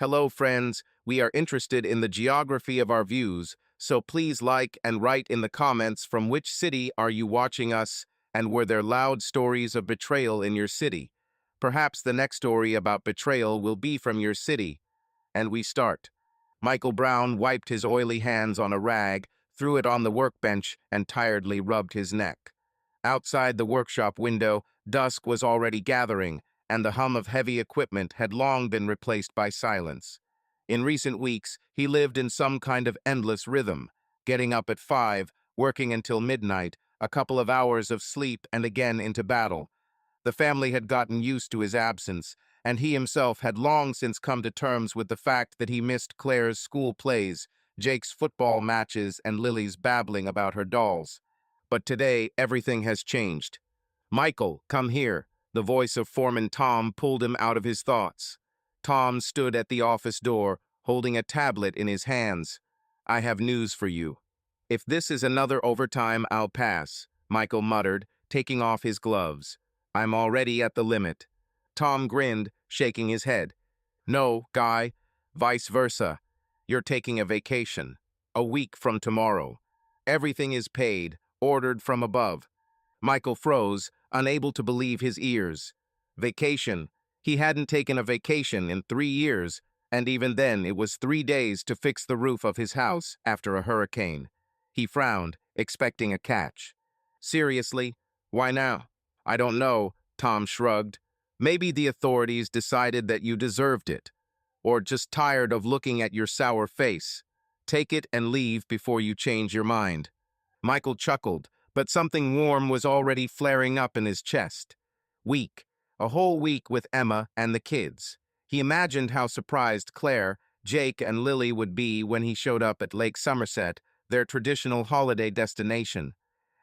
Hello, friends. We are interested in the geography of our views, so please like and write in the comments from which city are you watching us and were there loud stories of betrayal in your city. Perhaps the next story about betrayal will be from your city. And we start. Michael Brown wiped his oily hands on a rag, threw it on the workbench, and tiredly rubbed his neck. Outside the workshop window, dusk was already gathering, and the hum of heavy equipment had long been replaced by silence. In recent weeks, he lived in some kind of endless rhythm, getting up at 5, working until midnight, a couple of hours of sleep, and again into battle. The family had gotten used to his absence, and he himself had long since come to terms with the fact that he missed Claire's school plays, Jake's football matches, and Lily's babbling about her dolls. But today, everything has changed. "Michael, come here." The voice of Foreman Tom pulled him out of his thoughts. Tom stood at the office door, holding a tablet in his hands. "I have news for you." "If this is another overtime, I'll pass," Michael muttered, taking off his gloves. "I'm already at the limit." Tom grinned, shaking his head. "No, Guy, vice versa. You're taking a vacation. A week from tomorrow. Everything is paid, ordered from above." Michael froze, unable to believe his ears. Vacation. He hadn't taken a vacation in 3 years, and even then it was 3 days to fix the roof of his house after a hurricane. He frowned, expecting a catch. "Seriously? Why now?" "I don't know," Tom shrugged. "Maybe the authorities decided that you deserved it, or just tired of looking at your sour face. Take it and leave before you change your mind." Michael chuckled, but something warm was already flaring up in his chest. Week. A whole week with Emma and the kids. He imagined how surprised Claire, Jake, and Lily would be when he showed up at Lake Somerset, their traditional holiday destination.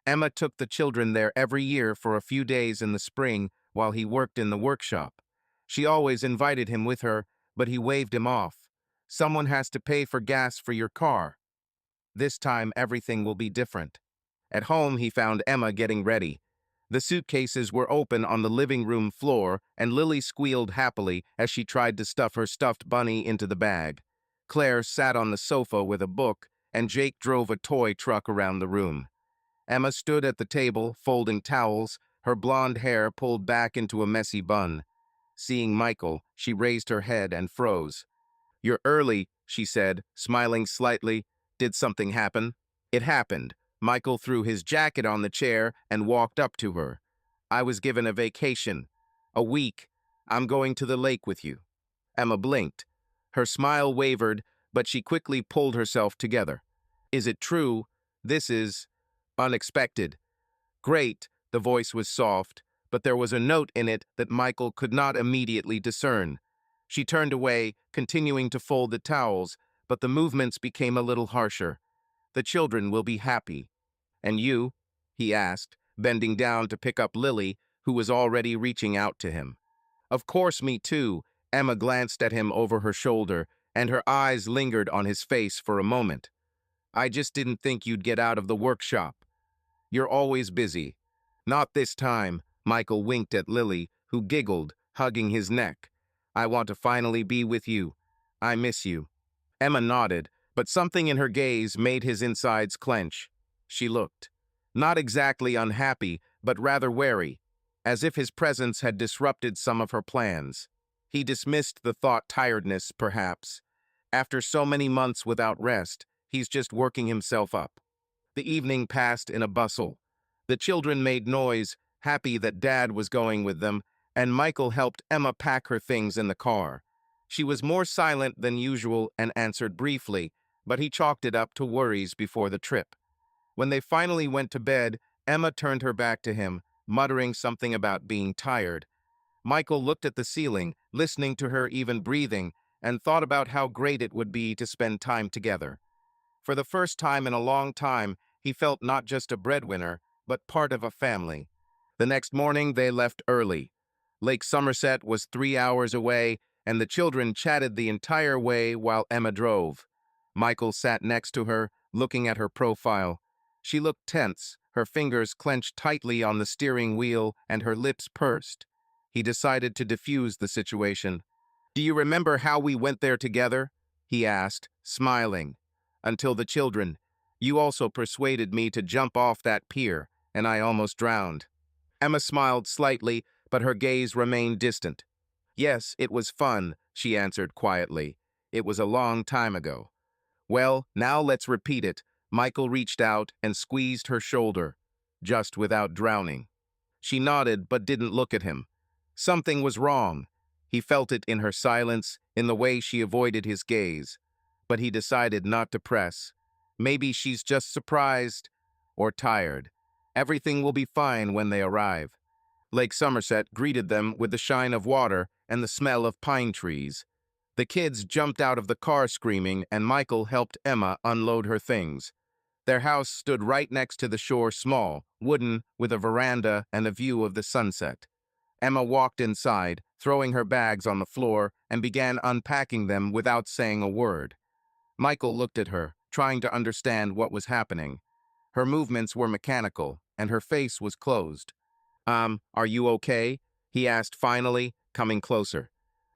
Emma took the children there every year for a few days in the spring while he worked in the workshop. She always invited him with her, but he waved him off. "Someone has to pay for gas for your car. This time everything will be different." At home, he found Emma getting ready. The suitcases were open on the living room floor, and Lily squealed happily as she tried to stuff her stuffed bunny into the bag. Claire sat on the sofa with a book, and Jake drove a toy truck around the room. Emma stood at the table, folding towels, her blonde hair pulled back into a messy bun. Seeing Michael, she raised her head and froze. "You're early," she said, smiling slightly. "Did something happen?" It happened. Michael threw his jacket on the chair and walked up to her. "I was given a vacation. A week. I'm going to the lake with you." Emma blinked. Her smile wavered, but she quickly pulled herself together. "Is it true? This is unexpected." "Great." The voice was soft, but there was a note in it that Michael could not immediately discern. She turned away, continuing to fold the towels, but the movements became a little harsher. "The children will be happy." "And you?" he asked, bending down to pick up Lily, who was already reaching out to him. "Of course, me too." Emma glanced at him over her shoulder, and her eyes lingered on his face for a moment. "I just didn't think you'd get out of the workshop. You're always busy." "Not this time." Michael winked at Lily, who giggled, hugging his neck. "I want to finally be with you. I miss you." Emma nodded, but something in her gaze made his insides clench. She looked. Not exactly unhappy, but rather wary, as if his presence had disrupted some of her plans. He dismissed the thought tiredness, perhaps. After so many months without rest, he's just working himself up. The evening passed in a bustle. The children made noise, happy that Dad was going with them, and Michael helped Emma pack her things in the car. She was more silent than usual and answered briefly, but he chalked it up to worries before the trip. When they finally went to bed, Emma turned her back to him, muttering something about being tired. Michael looked at the ceiling, listening to her even breathing, and thought about how great it would be to spend time together. For the first time in a long time, he felt not just a breadwinner, but part of a family. The next morning, they left early. Lake Somerset was 3 hours away, and the children chatted the entire way while Emma drove. Michael sat next to her, looking at her profile. She looked tense, her fingers clenched tightly on the steering wheel and her lips pursed. He decided to diffuse the situation. Do you remember how we went there together? He asked, smiling. Until the children. You also persuaded me to jump off that pier, and I almost drowned. Emma smiled slightly, but her gaze remained distant. Yes, it was fun, she answered quietly. It was a long time ago. Well, now let's repeat it. Michael reached out and squeezed her shoulder, just without drowning. She nodded but didn't look at him. Something was wrong. He felt it in her silence, in the way she avoided his gaze. But he decided not to press. Maybe she's just surprised or tired. Everything will be fine when they arrive. Lake Somerset greeted them with the shine of water and the smell of pine trees. The kids jumped out of the car screaming, and Michael helped Emma unload her things. Their house stood right next to the shore, small, wooden, with a veranda and a view of the sunset. Emma walked inside, throwing her bags on the floor, and began unpacking them without saying a word. Michael looked at her, trying to understand what was happening. Her movements were mechanical, and her face was closed. Are you okay? He asked finally, coming closer.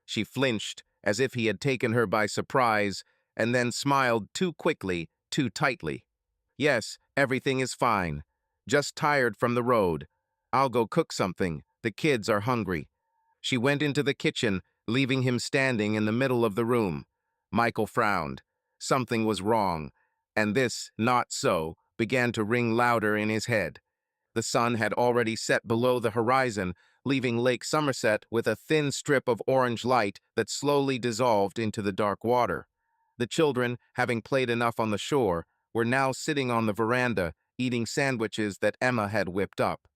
She flinched, as if he had taken her by surprise, and then smiled too quickly, too tightly. Yes, everything is fine. Just tired from the road. I'll go cook something. The kids are hungry. She went into the kitchen, leaving him standing in the middle of the room. Michael frowned. Something was wrong, and this, not so, began to ring louder in his head. The sun had already set below the horizon, leaving Lake Somerset with a thin strip of orange light that slowly dissolved into the dark water. The children, having played enough on the shore, were now sitting on the veranda, eating sandwiches that Emma had whipped up.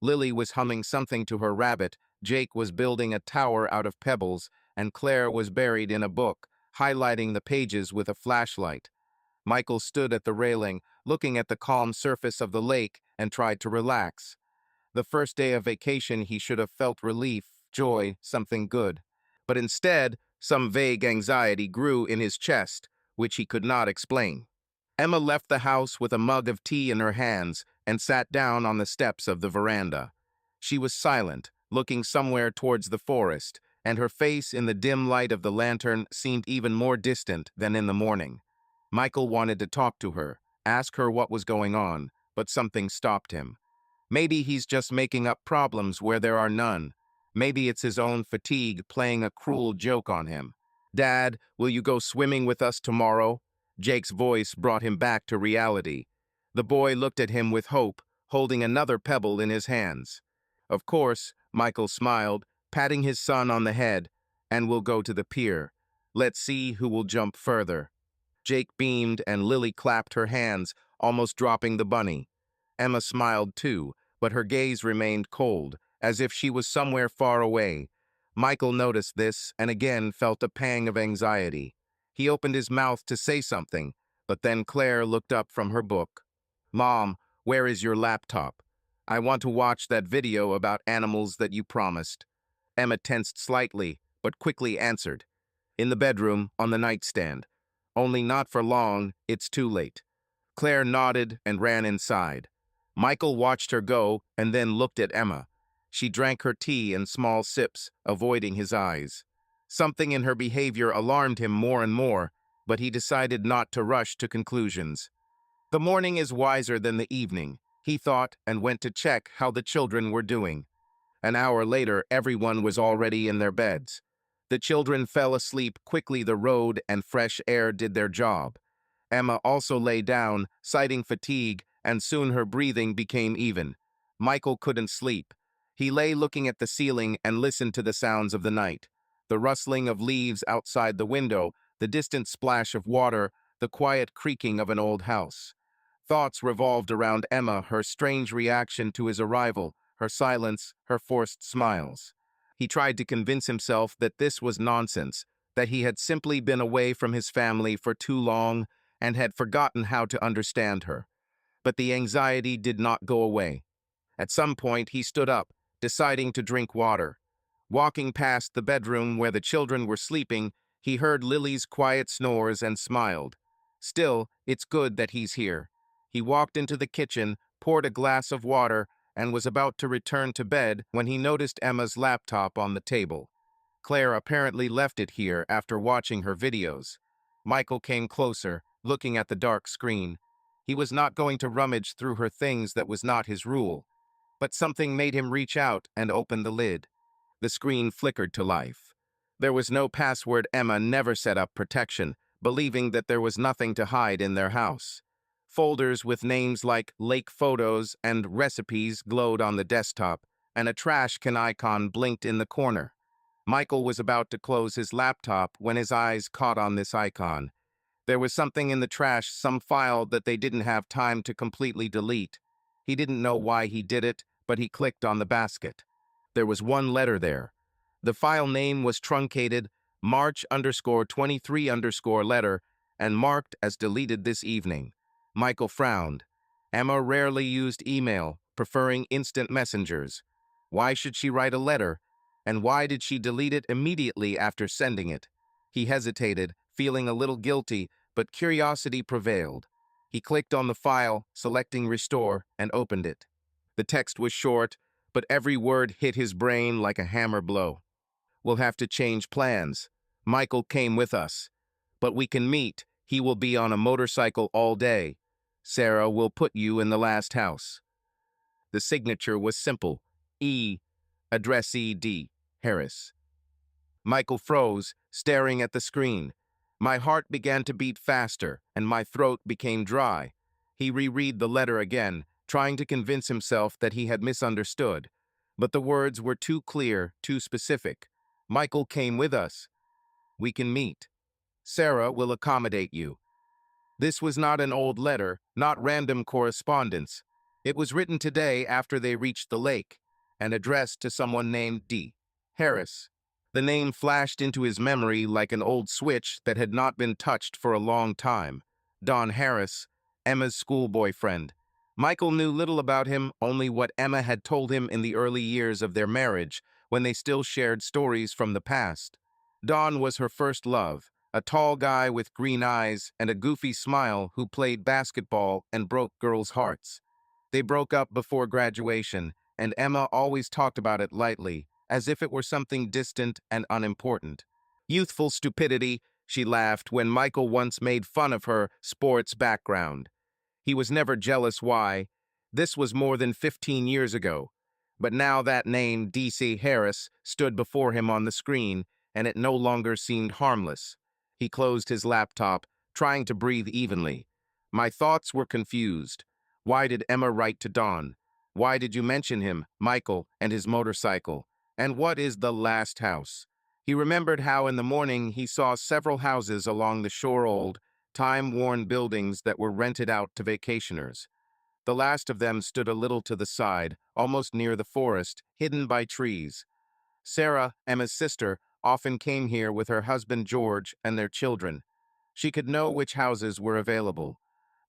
Lily was humming something to her rabbit, Jake was building a tower out of pebbles, and Claire was buried in a book, highlighting the pages with a flashlight. Michael stood at the railing, looking at the calm surface of the lake, and tried to relax. The first day of vacation he should have felt relief, joy, something good. But instead, some vague anxiety grew in his chest, which he could not explain. Emma left the house with a mug of tea in her hands and sat down on the steps of the veranda. She was silent, looking somewhere towards the forest, and her face in the dim light of the lantern seemed even more distant than in the morning. Michael wanted to talk to her, ask her what was going on, but something stopped him. Maybe he's just making up problems where there are none. Maybe it's his own fatigue playing a cruel joke on him. Dad, will you go swimming with us tomorrow? Jake's voice brought him back to reality. The boy looked at him with hope, holding another pebble in his hands. Of course, Michael smiled, patting his son on the head, and we'll go to the pier. Let's see who will jump further. Jake beamed and Lily clapped her hands, almost dropping the bunny. Emma smiled too, but her gaze remained cold, as if she was somewhere far away. Michael noticed this and again felt a pang of anxiety. He opened his mouth to say something, but then Claire looked up from her book. Mom, where is your laptop? I want to watch that video about animals that you promised. Emma tensed slightly, but quickly answered. In the bedroom, on the nightstand. Only not for long, it's too late. Claire nodded and ran inside. Michael watched her go and then looked at Emma. She drank her tea in small sips, avoiding his eyes. Something in her behavior alarmed him more and more, but he decided not to rush to conclusions. The morning is wiser than the evening, he thought, and went to check how the children were doing. An hour later, everyone was already in their beds. The children fell asleep quickly. The road and fresh air did their job. Emma also lay down, citing fatigue, and soon her breathing became even. Michael couldn't sleep. He lay looking at the ceiling and listened to the sounds of the night. The rustling of leaves outside the window, the distant splash of water, the quiet creaking of an old house. Thoughts revolved around Emma, her strange reaction to his arrival, her silence, her forced smiles. He tried to convince himself that this was nonsense, that he had simply been away from his family for too long and had forgotten how to understand her. But the anxiety did not go away. At some point, he stood up, deciding to drink water. Walking past the bedroom where the children were sleeping, he heard Lily's quiet snores and smiled. Still, it's good that he's here. He walked into the kitchen, poured a glass of water, and was about to return to bed when he noticed Emma's laptop on the table. Claire apparently left it here after watching her videos. Michael came closer, looking at the dark screen. He was not going to rummage through her things, that was not his rule. But something made him reach out and open the lid. The screen flickered to life. There was no password. Emma never set up protection, believing that there was nothing to hide in their house. Folders with names like Lake Photos and Recipes glowed on the desktop, and a trash can icon blinked in the corner. Michael was about to close his laptop when his eyes caught on this icon. There was something in the trash, some file that they didn't have time to completely delete. He didn't know why he did it, but he clicked on the basket. There was one letter there. The file name was truncated, March_23_letter, and marked as deleted this evening. Michael frowned. Emma rarely used email, preferring instant messengers. Why should she write a letter? And why did she delete it immediately after sending it? He hesitated, feeling a little guilty, but curiosity prevailed. He clicked on the file, selecting Restore, and opened it. The text was short, but every word hit his brain like a hammer blow. We'll have to change plans. Michael came with us. But we can meet. He will be on a motorcycle all day. Sarah will put you in the last house. The signature was simple. E. Addressee D. Harris. Michael froze, staring at the screen. My heart began to beat faster, and my throat became dry. He reread the letter again, trying to convince himself that he had misunderstood. But the words were too clear, too specific. Michael came with us. We can meet. Sarah will accommodate you. This was not an old letter, not random correspondence. It was written today after they reached the lake, and addressed to someone named D. Harris. The name flashed into his memory like an old switch that had not been touched for a long time. Don Harris, Emma's schoolboy friend. Michael knew little about him, only what Emma had told him in the early years of their marriage, when they still shared stories from the past. Don was her first love, a tall guy with green eyes and a goofy smile who played basketball and broke girls' hearts. They broke up before graduation, and Emma always talked about it lightly, as if it were something distant and unimportant. Youthful stupidity, she laughed when Michael once made fun of her sports background. He was never jealous why. This was more than 15 years ago. But now that name, D.C. Harris, stood before him on the screen, and it no longer seemed harmless. He closed his laptop, trying to breathe evenly. My thoughts were confused. Why did Emma write to Don? Why did you mention him, Michael, and his motorcycle? And what is the last house? He remembered how in the morning he saw several houses along the shore, old, time-worn buildings that were rented out to vacationers. The last of them stood a little to the side, almost near the forest, hidden by trees. Sarah, Emma's sister, often came here with her husband George and their children. She could know which houses were available.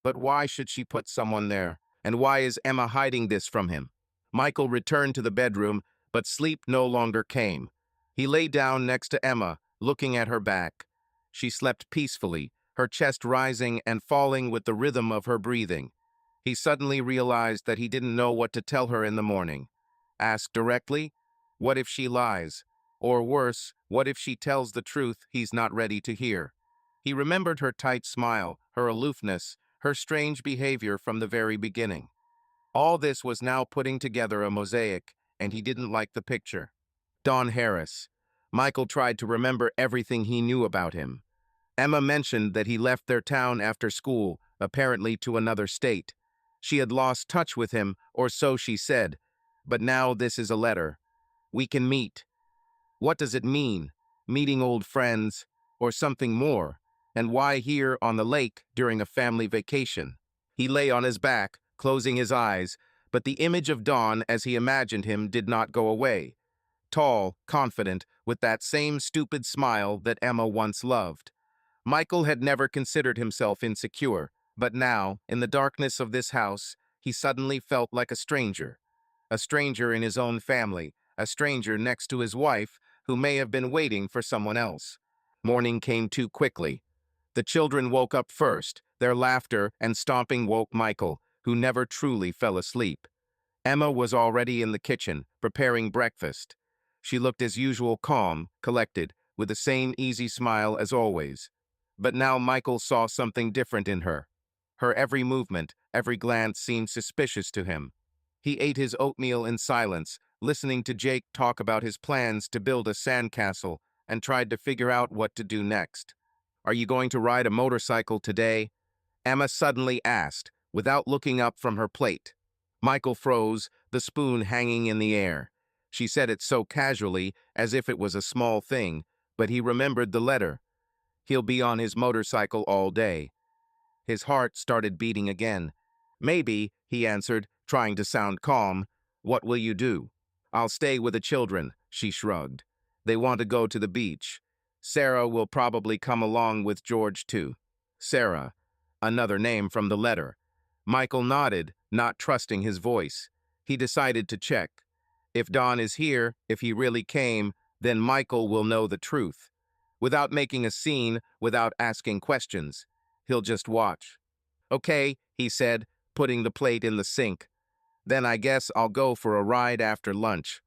But why should she put someone there? And why is Emma hiding this from him? Michael returned to the bedroom, but sleep no longer came. He lay down next to Emma, looking at her back. She slept peacefully, her chest rising and falling with the rhythm of her breathing. He suddenly realized that he didn't know what to tell her in the morning. Ask directly? What if she lies? Or worse, what if she tells the truth he's not ready to hear? He remembered her tight smile, her aloofness, her strange behavior from the very beginning. All this was now putting together a mosaic, and he didn't like the picture. Don Harris. Michael tried to remember everything he knew about him. Emma mentioned that he left their town after school, apparently to another state. She had lost touch with him, or so she said. But now this is a letter. We can meet. What does it mean? Meeting old friends, or something more? And why here on the lake during a family vacation? He lay on his back, closing his eyes, but the image of Don as he imagined him did not go away. Tall, confident, with that same stupid smile that Emma once loved. Michael had never considered himself insecure, but now, in the darkness of this house, he suddenly felt like a stranger. A stranger in his own family, a stranger next to his wife, who may have been waiting for someone else. Morning came too quickly. The children woke up first. Their laughter and stomping woke Michael, who never truly fell asleep. Emma was already in the kitchen, preparing breakfast. She looked as usual calm, collected, with the same easy smile as always. But now Michael saw something different in her. Her every movement, every glance seemed suspicious to him. He ate his oatmeal in silence, listening to Jake talk about his plans to build a sandcastle, and tried to figure out what to do next. "Are you going to ride a motorcycle today?" Emma suddenly asked, without looking up from her plate. Michael froze, the spoon hanging in the air. She said it so casually, as if it was a small thing, but he remembered the letter. He'll be on his motorcycle all day. His heart started beating again. "Maybe," he answered, trying to sound calm. "What will you do?" "I'll stay with the children," she shrugged. "They want to go to the beach. Sarah will probably come along with George too." Sarah, another name from the letter. Michael nodded, not trusting his voice. He decided to check. If Don is here, if he really came, then Michael will know the truth. Without making a scene, without asking questions. He'll just watch. "Okay," he said, putting the plate in the sink. "Then I guess I'll go for a ride after lunch."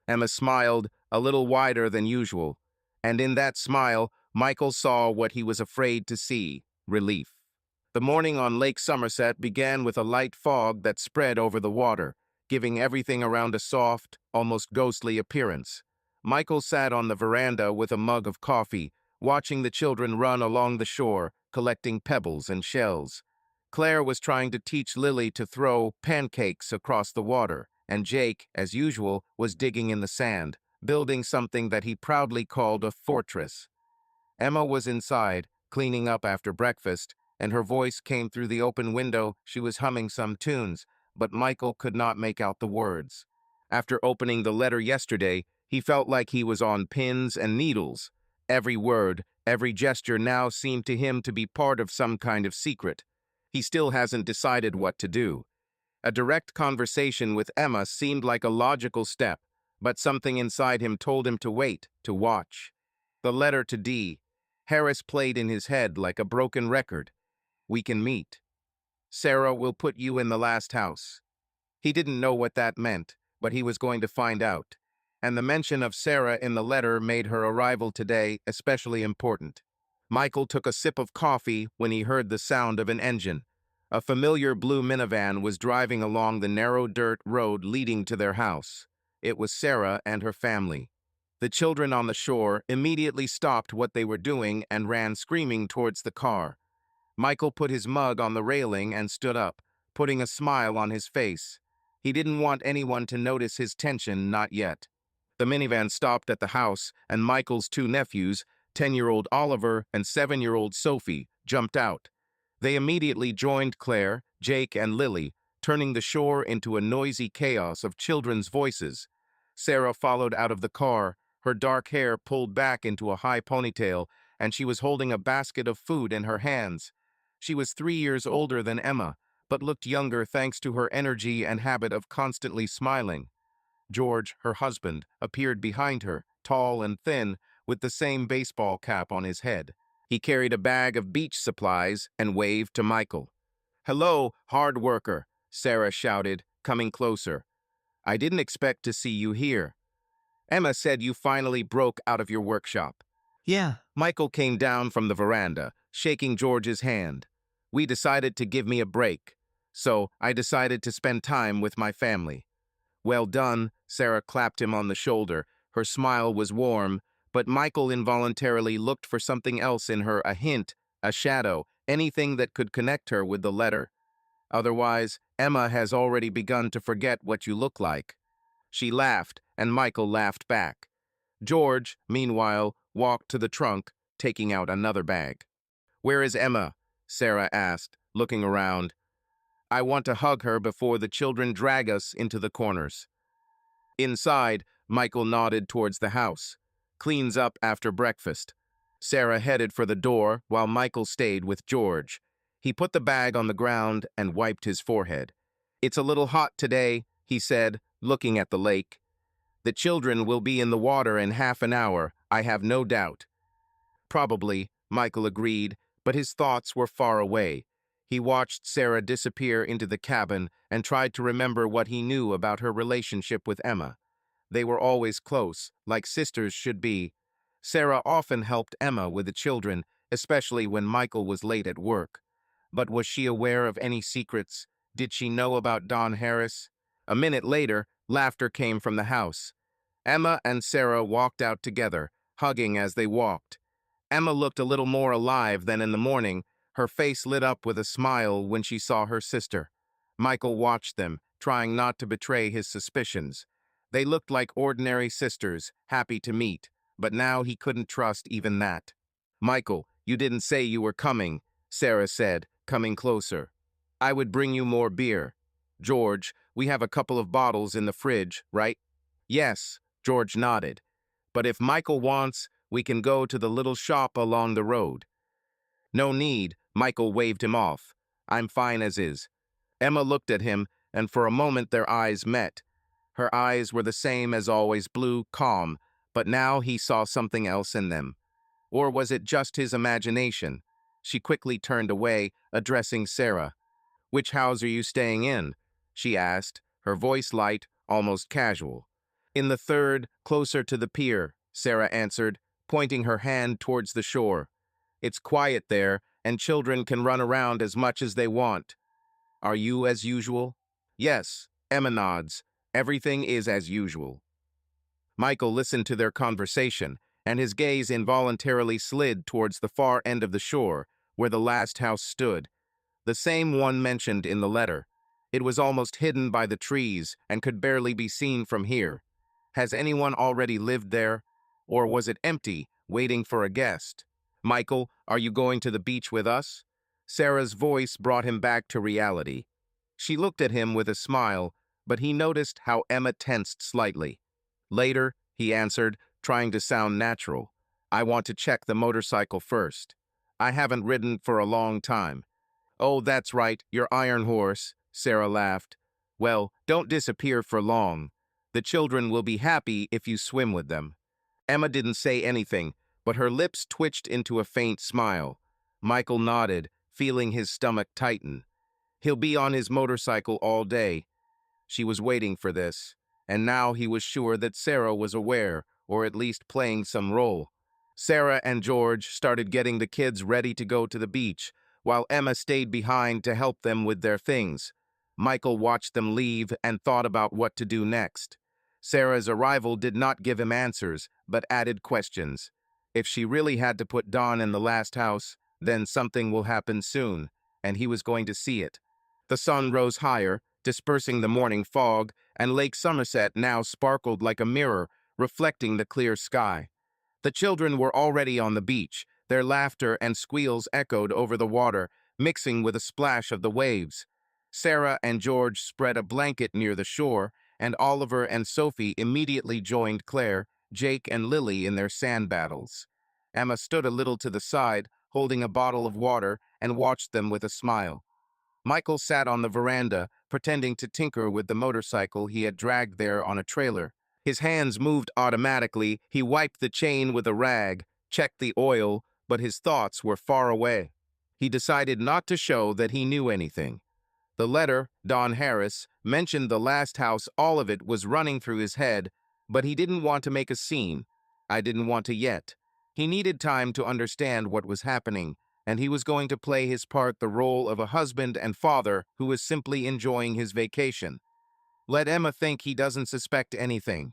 Emma smiled, a little wider than usual, and in that smile, Michael saw what he was afraid to see: relief. The morning on Lake Somerset began with a light fog that spread over the water, giving everything around a soft, almost ghostly appearance. Michael sat on the veranda with a mug of coffee, watching the children run along the shore, collecting pebbles and shells. Claire was trying to teach Lily to throw pancakes across the water, and Jake, as usual, was digging in the sand, building something that he proudly called a fortress. Emma was inside, cleaning up after breakfast, and her voice came through the open window. She was humming some tunes, but Michael could not make out the words. After opening the letter yesterday, he felt like he was on pins and needles. Every word, every gesture now seemed to him to be part of some kind of secret. He still hasn't decided what to do. A direct conversation with Emma seemed like a logical step, but something inside him told him to wait, to watch. The letter to D. Harris played in his head like a broken record. "We can meet. Sarah will put you in the last house." He didn't know what that meant, but he was going to find out. And the mention of Sarah in the letter made her arrival today especially important. Michael took a sip of coffee when he heard the sound of an engine. A familiar blue minivan was driving along the narrow dirt road leading to their house. It was Sarah and her family. The children on the shore immediately stopped what they were doing and ran screaming towards the car. Michael put his mug on the railing and stood up, putting a smile on his face. He didn't want anyone to notice his tension, not yet. The minivan stopped at the house, and Michael's two nephews, 10-year-old Oliver and 7-year-old Sophie, jumped out. They immediately joined Claire, Jake, and Lily, turning the shore into a noisy chaos of children's voices. Sarah followed out of the car, her dark hair pulled back into a high ponytail, and she was holding a basket of food in her hands. She was 3 years older than Emma, but looked younger thanks to her energy and habit of constantly smiling. George, her husband, appeared behind her, tall and thin, with the same baseball cap on his head. He carried a bag of beach supplies and waved to Michael. "Hello, hard worker," Sarah shouted, coming closer. "I didn't expect to see you here. Emma said you finally broke out of your workshop." Yeah, Michael came down from the veranda, shaking George's hand. "We decided to give me a break, so I decided to spend time with my family." "Well done," Sarah clapped him on the shoulder. Her smile was warm, but Michael involuntarily looked for something else in her, a hint, a shadow, anything that could connect her with the letter. "Otherwise, Emma has already begun to forget what you look like." She laughed, and Michael laughed back. George, meanwhile, walked to the trunk, taking out another bag. "Where is Emma?" Sarah asked, looking around. "I want to hug her before the children drag us into the corners." Inside, Michael nodded towards the house. "Cleans up after breakfast." Sarah headed for the door while Michael stayed with George. He put the bag on the ground and wiped his forehead. "It's a little hot today," he said, looking at the lake. "The children will be in the water in half an hour, I have no doubt." "Probably," Michael agreed, but his thoughts were far away. He watched Sarah disappear into the cabin and tried to remember what he knew about her relationship with Emma. They were always close, like sisters should be. Sarah often helped Emma with the children, especially when Michael was late at work. But was she aware of any secrets? Did she know about Don Harris? A minute later, laughter came from the house. Emma and Sarah walked out together, hugging as they walked. Emma looked a little more alive than in the morning. Her face lit up with a smile when she saw her sister. Michael watched them, trying not to betray his suspicions. They looked like ordinary sisters, happy to meet, but now he couldn't trust even that. "Michael, you didn't say you were coming," Sarah said, coming closer. "I would bring you more beer. George, we have a couple of bottles in the fridge, right?" "Yes," George nodded. "But if Michael wants, we can go to the little shop along the road." "No need," Michael waved him off. "I'm fine as is." Emma looked at him, and for a moment their eyes met. Her eyes were the same as always, blue, calm, but now he saw something else in them. Or was it just his imagination? She quickly turned away, addressing Sarah. "Which house are you staying in?" she asked, her voice light, almost casual. "In the third, closer to the pier," Sarah answered, pointing her hand towards the shore. "It's quiet there, and children can run around as much as they want." "Are you as usual?" "Yes," Emma nods. "Everything is as usual." Michael listened to their conversation, and his gaze involuntarily slid towards the far end of the shore, where the last house stood, the same one mentioned in the letter. It was almost hidden by the trees and could barely be seen from here. Has anyone already lived there? Or was it empty, waiting for a guest? "Michael, are you going to the beach with us?" Sarah's voice brought him back to reality. She looked at him with a smile, but he noticed how Emma tensed slightly. "Later," he answered, trying to sound natural. "I want to check the motorcycle first. I haven't ridden for a long time." "Oh, that's right, your iron horse," Sarah laughed. "Well, don't disappear for long. The children will be happy if you swim with them." Emma didn't say anything, but her lips twitched into a faint smile. Michael nodded, feeling his stomach tighten. He'll be on his motorcycle all day. She was waiting for this, and now he was sure that Sarah was aware, or at least playing some role. Sarah and George started getting the kids ready to go to the beach, while Emma stayed behind to help them with their things. Michael watched them leave and thought about what to do next. Sarah's arrival did not give him answers, but added questions. If she really had to put Don in the last house, then something will happen soon, and he was going to see it. The sun rose higher, dispersing the morning fog, and Lake Somerset now sparkled like a mirror, reflecting the clear sky. The children were already on the beach. Their laughter and squeals echoed over the water, mixing with a splash of the waves. Sarah and George spread a blanket near the shore, and Oliver and Sophie immediately joined Claire, Jake, and Lily in their sand battles. Emma stood a little to the side, holding a bottle of water, and watched them with a smile. Michael sat on the veranda, pretending to tinker with the motorcycle he had dragged there on a trailer. His hands moved automatically. He wiped the chain with a rag, checked the oil, but his thoughts were far away. He decided not to show that he knew anything. The letter, Don Harris, mentioned the last house. All of it was running through his head, but he didn't want to make a scene. I didn't want to yet. He needed time to understand what was happening, and he was going to play his part, the role of a husband and father who was simply enjoying his vacation. Let Emma think he doesn't suspect anything.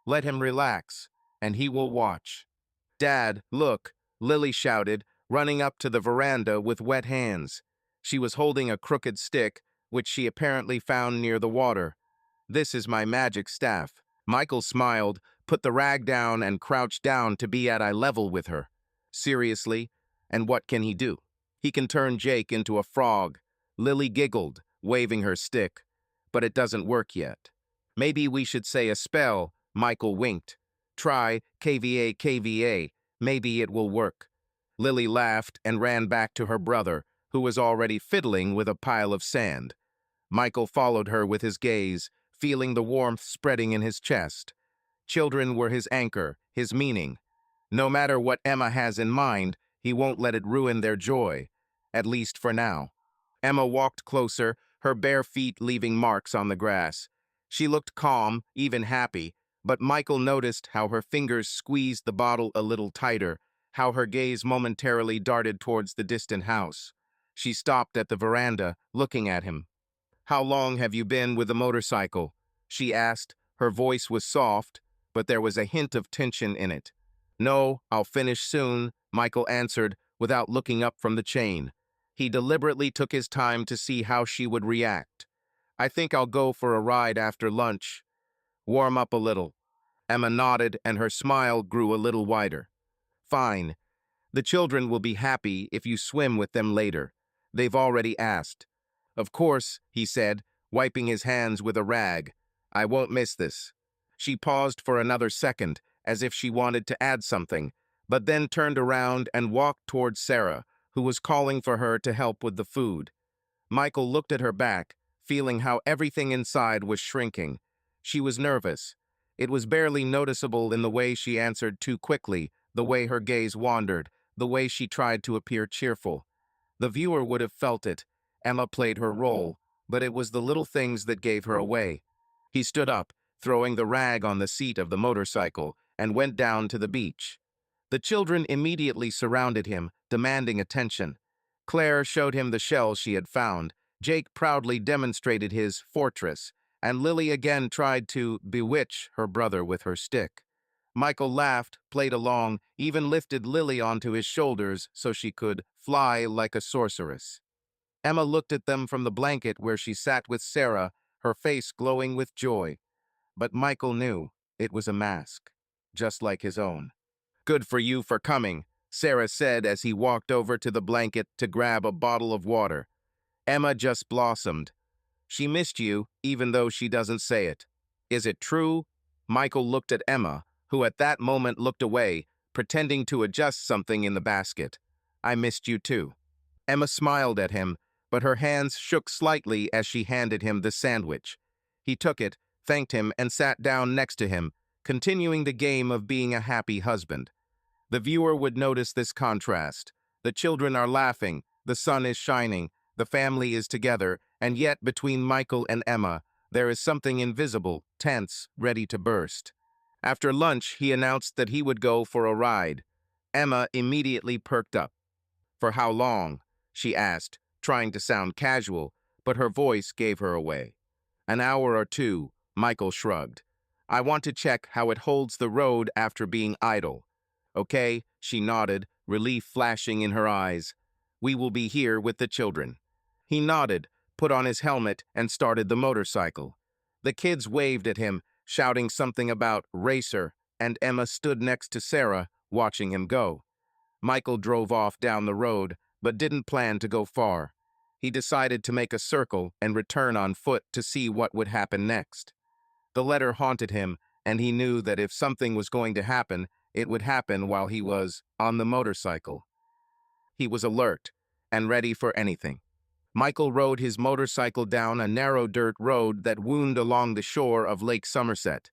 Let him relax, and he will watch. "Dad, look," Lily shouted, running up to the veranda with wet hands. She was holding a crooked stick, which she apparently found near the water. "This is my magic staff." Michael smiled, put the rag down, and crouched down to be at eye level with her. "Seriously? And what can he do?" "He can turn Jake into a frog." Lily giggled, waving her stick. "But it doesn't work yet." "Maybe we should say a spell," Michael winked. "Try KVA KVA. Maybe it will work." Lily laughed and ran back to her brother, who was already fiddling with a pile of sand. Michael followed her with his gaze, feeling the warmth spreading in his chest. Children were his anchor, his meaning. No matter what Emma has in mind, he won't let it ruin their joy, at least for now. Emma walked closer, her bare feet leaving marks on the grass. She looked calm, even happy, But Michael noticed how her fingers squeezed the bottle a little tighter, how her gaze momentarily darted towards the distant house. She stopped at the veranda, looking at him. "How long have you been with the motorcycle?" she asked. Her voice was soft, but there was a hint of tension in it. "No, I'll finish soon," Michael answered, without looking up from the chain. He deliberately took his time to see how she would react. "I think I'll go for a ride after lunch. Warm up a little." Emma nodded, and her smile grew a little wider. "Fine. The children will be happy if you swim with them later. They've already asked." "Of course," he said, wiping his hands with a rag. "I won't miss this." She paused for another second, as if she wanted to add something, but then turned around and walked towards Sarah, who was calling for her to help with the food. Michael looked at her back, feeling how everything inside was shrinking. She was nervous. It was barely noticeable in the way she answered too quickly, the way her gaze wandered, the way she tried to appear cheerful. The viewer would have felt it. Emma played her role, but it was the little things that gave her away. He stood up, throwing the rag on the seat of the motorcycle, and went down to the beach. The children immediately surrounded him, demanding attention. Claire showed him the shells she had found. Jake proudly demonstrated his fortress, and Lily again tried to bewitch her brother with her stick. Michael laughed, played along, even lifted Lily onto his shoulders so she could fly like a sorceress. Emma looked at them from the blanket where she sat with Sarah, her face glowing with joy. But Michael knew it was a mask, just like his own. "Good for you for coming," Sarah said as he walked over to the blanket to grab a bottle of water. Emma just blossomed. "She missed you, even though she doesn't say it." "Is it true?" Michael looked at Emma, who at that moment looked away, pretending to adjust something in the basket. "I missed you too." Emma smiled at him, but her hands shook slightly as she handed him the sandwich. He took it, thanked him, and sat down next to him, continuing the game of being a happy husband. The viewer would notice this contrast. The children are laughing, the sun is shining, the family is together, and yet between Michael and Emma, there is something invisible, tense, ready to burst. After lunch, he announced that he would go for a ride. Emma immediately perked up. "For how long?" she asked, trying to sound casual, but her voice gave her away. "An hour or two," Michael shrugged. "I want to check how it holds the road after being idle." "Okay," she nodded, relief flashing in her eyes. "We will be here with the children." He nodded, put on his helmet, and started the motorcycle. The kids waved at him, shouting something about racer, and Emma stood next to Sarah, watching him go. Michael drove off down the road, but didn't plan to go far. He decided to make a circle and return on foot to see what would happen next. The letter haunted him, and he knew that if something was going to happen, it would happen while he was on the motorcycle. He was alert and ready for anything. Michael rode his motorcycle down a narrow dirt road that wound along the shore of Lake Somerset.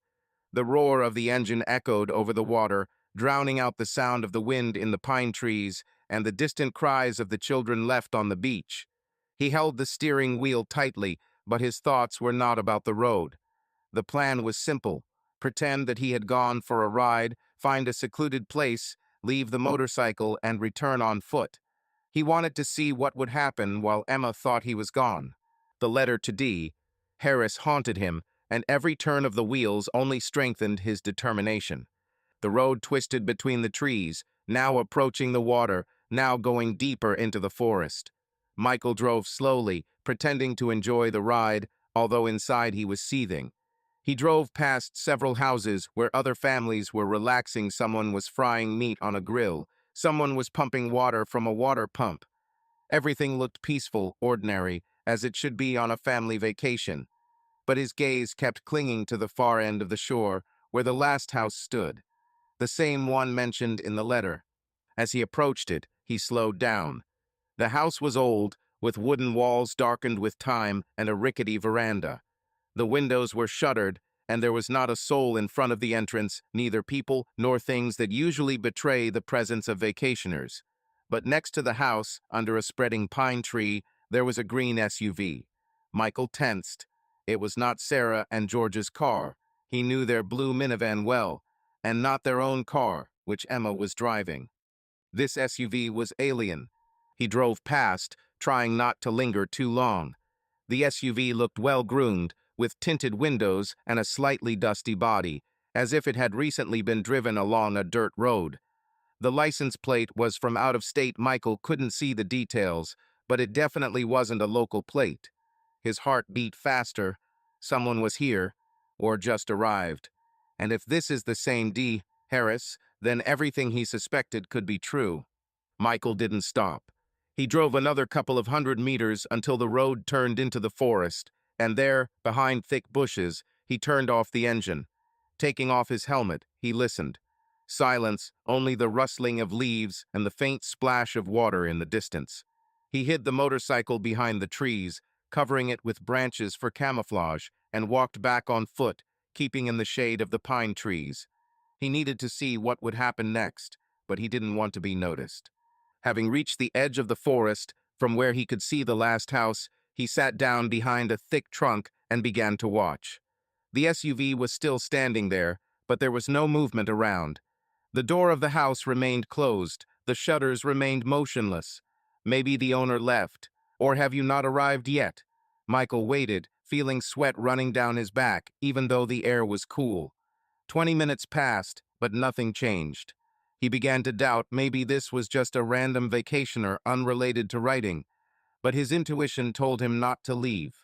The roar of the engine echoed over the water, drowning out the sound of the wind in the pine trees and the distant cries of the children left on the beach. He held the steering wheel tightly, but his thoughts were not about the road. The plan was simple: pretend that he had gone for a ride, find a secluded place, leave the motorcycle, and return on foot. He wanted to see what would happen while Emma thought he was gone. The letter to D. Harris haunted him, and every turn of the wheels only strengthened his determination. The road twisted between the trees, now approaching the water, now going deeper into the forest. Michael drove slowly, pretending to enjoy the ride, although inside he was seething. He drove past several houses where other families were relaxing. Someone was frying meat on a grill. Someone was pumping water from a water pump. Everything looked peaceful, ordinary, as it should be on a family vacation. But his gaze kept clinging to the far end of the shore, where the last house stood, the same one mentioned in the letter. As he approached it, he slowed down. The house was old, with wooden walls darkened with time and a rickety veranda. The windows were shuttered, and there was not a soul in front of the entrance, neither people nor things that usually betray the presence of vacationers. But next to the house, under a spreading pine tree, there was a green SUV. Michael tensed. It was not Sarah and George's car. He knew their blue minivan well, and not their own car, which Emma was driving. This SUV was alien. He drove past, trying not to linger too long. The SUV looked well-groomed, with tinted windows and a slightly dusty body, as if it had recently been driven along a dirt road. The license plate was from out of state. Michael couldn't see the details, but it definitely wasn't a local plate. His heart beat faster. Someone was here, or just arrived. And if this is the same D. Harris, then everything he suspected could be true. Michael didn't stop. He drove another couple of 100 meters until the road turned into the forest, and there, behind thick bushes, he turned off the engine. Taking off his helmet, he listened. Silence, only the rustling of leaves and the faint splash of water in the distance. He hid the motorcycle behind the trees, covering it with branches for camouflage, and walked back on foot, keeping in the shade of the pine trees. He needed to see what would happen next, but he didn't want to be noticed. Having reached the edge of the forest, from where he could see the last house, he sat down behind a thick trunk and began to watch. The SUV was still standing there, but there was no movement around. The door of the house remained closed, the shutters remained motionless. Maybe the owner left, or have you not arrived yet? Michael waited, feeling sweat running down his back, even though the air was cool. 20 minutes passed, but nothing changed. He began to doubt maybe this was just a random vacationer unrelated to writing, but his intuition told him not to leave.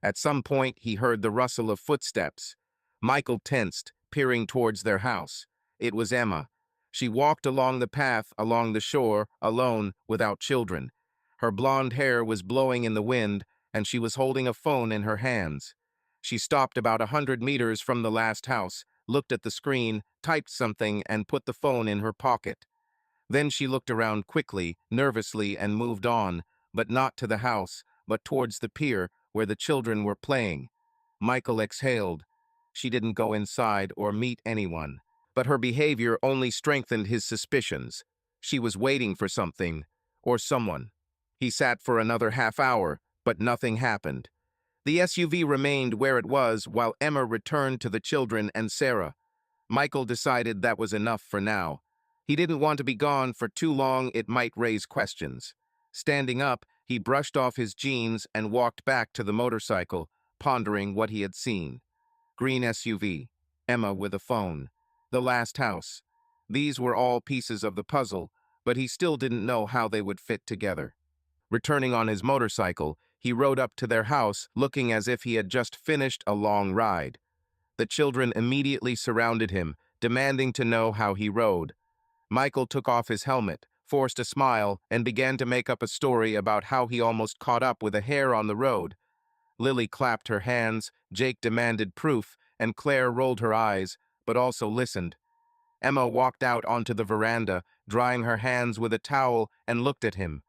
At some point, he heard the rustle of footsteps. Michael tensed, peering towards their house. It was Emma. She walked along the path along the shore, alone, without children. Her blonde hair was blowing in the wind, and she was holding a phone in her hands. She stopped about 100 meters from the last house, looked at the screen, typed something, and put the phone in her pocket. Then she looked around quickly, nervously, and moved on, but not to the house, but towards the pier where the children were playing. Michael exhaled. She didn't go inside or meet anyone, but her behavior only strengthened his suspicions. She was waiting for something, or someone. He sat for another half hour, but nothing happened. The SUV remained where it was while Emma returned to the children and Sarah. Michael decided that was enough for now. He didn't want to be gone for too long. It might raise questions. Standing up, he brushed off his jeans and walked back to the motorcycle, pondering what he had seen. Green SUV, Emma with a phone, the last house. These were all pieces of the puzzle, but he still didn't know how they would fit together. Returning on his motorcycle, he rode up to their house, looking as if he had just finished a long ride. The children immediately surrounded him, demanding to know how he rode. Michael took off his helmet, forced a smile, and began to make up a story about how he almost caught up with a hare on the road. Lily clapped her hands, Jake demanded proof, and Claire rolled her eyes, but also listened. Emma walked out onto the veranda, drying her hands with a towel, and looked at him.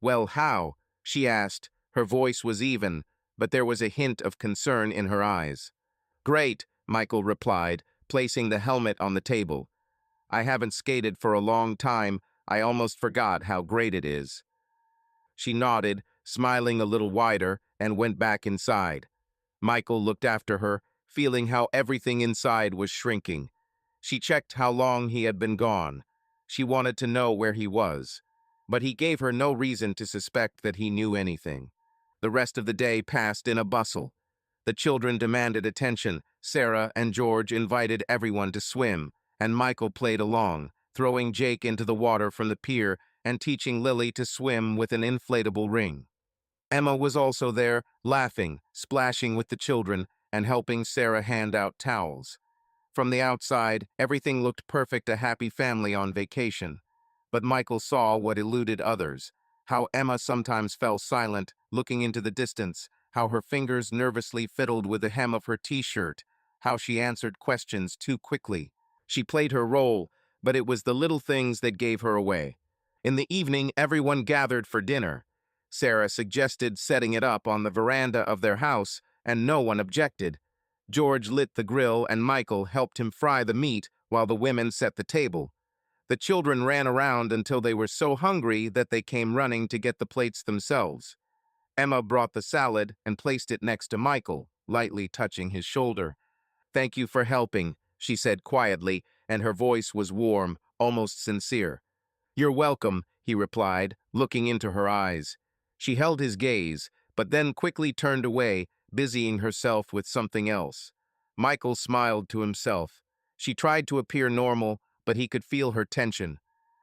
"Well, how?" she asked. Her voice was even, but there was a hint of concern in her eyes. "Great," Michael replied, placing the helmet on the table. "I haven't skated for a long time. I almost forgot how great it is." She nodded, smiling a little wider, and went back inside. Michael looked after her, feeling how everything inside was shrinking. She checked how long he had been gone. She wanted to know where he was, but he gave her no reason to suspect that he knew anything. The rest of the day passed in a bustle. The children demanded attention. Sarah and George invited everyone to swim, and Michael played along, throwing Jake into the water from the pier and teaching Lily to swim with an inflatable ring. Emma was also there, laughing, splashing with the children, and helping Sarah hand out towels. From the outside, everything looked perfect, a happy family on vacation. But Michael saw what eluded others, how Emma sometimes fell silent, looking into the distance, how her fingers nervously fiddled with the hem of her t-shirt, how she answered questions too quickly. She played her role, but it was the little things that gave her away. In the evening, everyone gathered for dinner. Sarah suggested setting it up on the veranda of their house, and no one objected. George lit the grill, and Michael helped him fry the meat while the women set the table. The children ran around until they were so hungry that they came running to get the plates themselves. Emma brought the salad and placed it next to Michael, lightly touching his shoulder. Thank you for helping, she said quietly, and her voice was warm, almost sincere. You're welcome, he replied, looking into her eyes. She held his gaze, but then quickly turned away, busying herself with something else. Michael smiled to himself. She tried to appear normal, but he could feel her tension.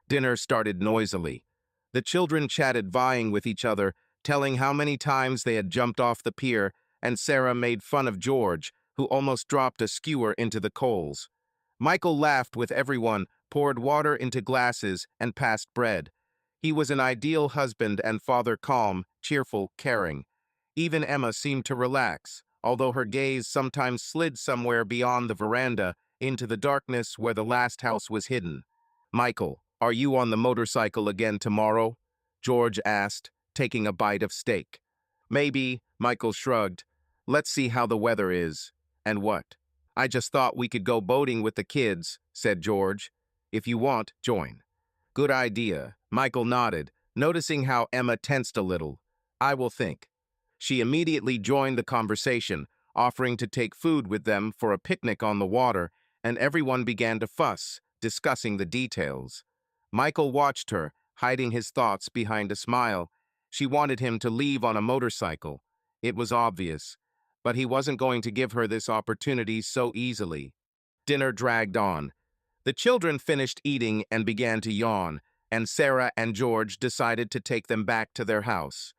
Dinner started noisily. The children chatted, vying with each other, telling how many times they had jumped off the pier, and Sarah made fun of George, who almost dropped a skewer into the coals. Michael laughed with everyone, poured water into glasses, and passed bread. He was an ideal husband and father, calm, cheerful, caring. Even Emma seemed to relax, although her gaze sometimes slid somewhere beyond the veranda into the darkness where the last house was hidden. Michael, are you on the motorcycle again tomorrow? George asked, taking a bite of steak. Maybe, Michael shrugged. Let's see how the weather is. And what? I just thought we could go boating with the kids, said George. If you want, join. Good idea, Michael nodded, noticing how Emma tensed a little. I will think. She immediately joined the conversation, offering to take food with them for a picnic on the water, and everyone began to fuss, discussing the details. Michael watched her, hiding his thoughts behind a smile. She wanted him to leave on a motorcycle. It was obvious, but he wasn't going to give her this opportunity so easily. Dinner dragged on. The children finished eating and began to yawn, and Sarah and George decided to take them back to their house.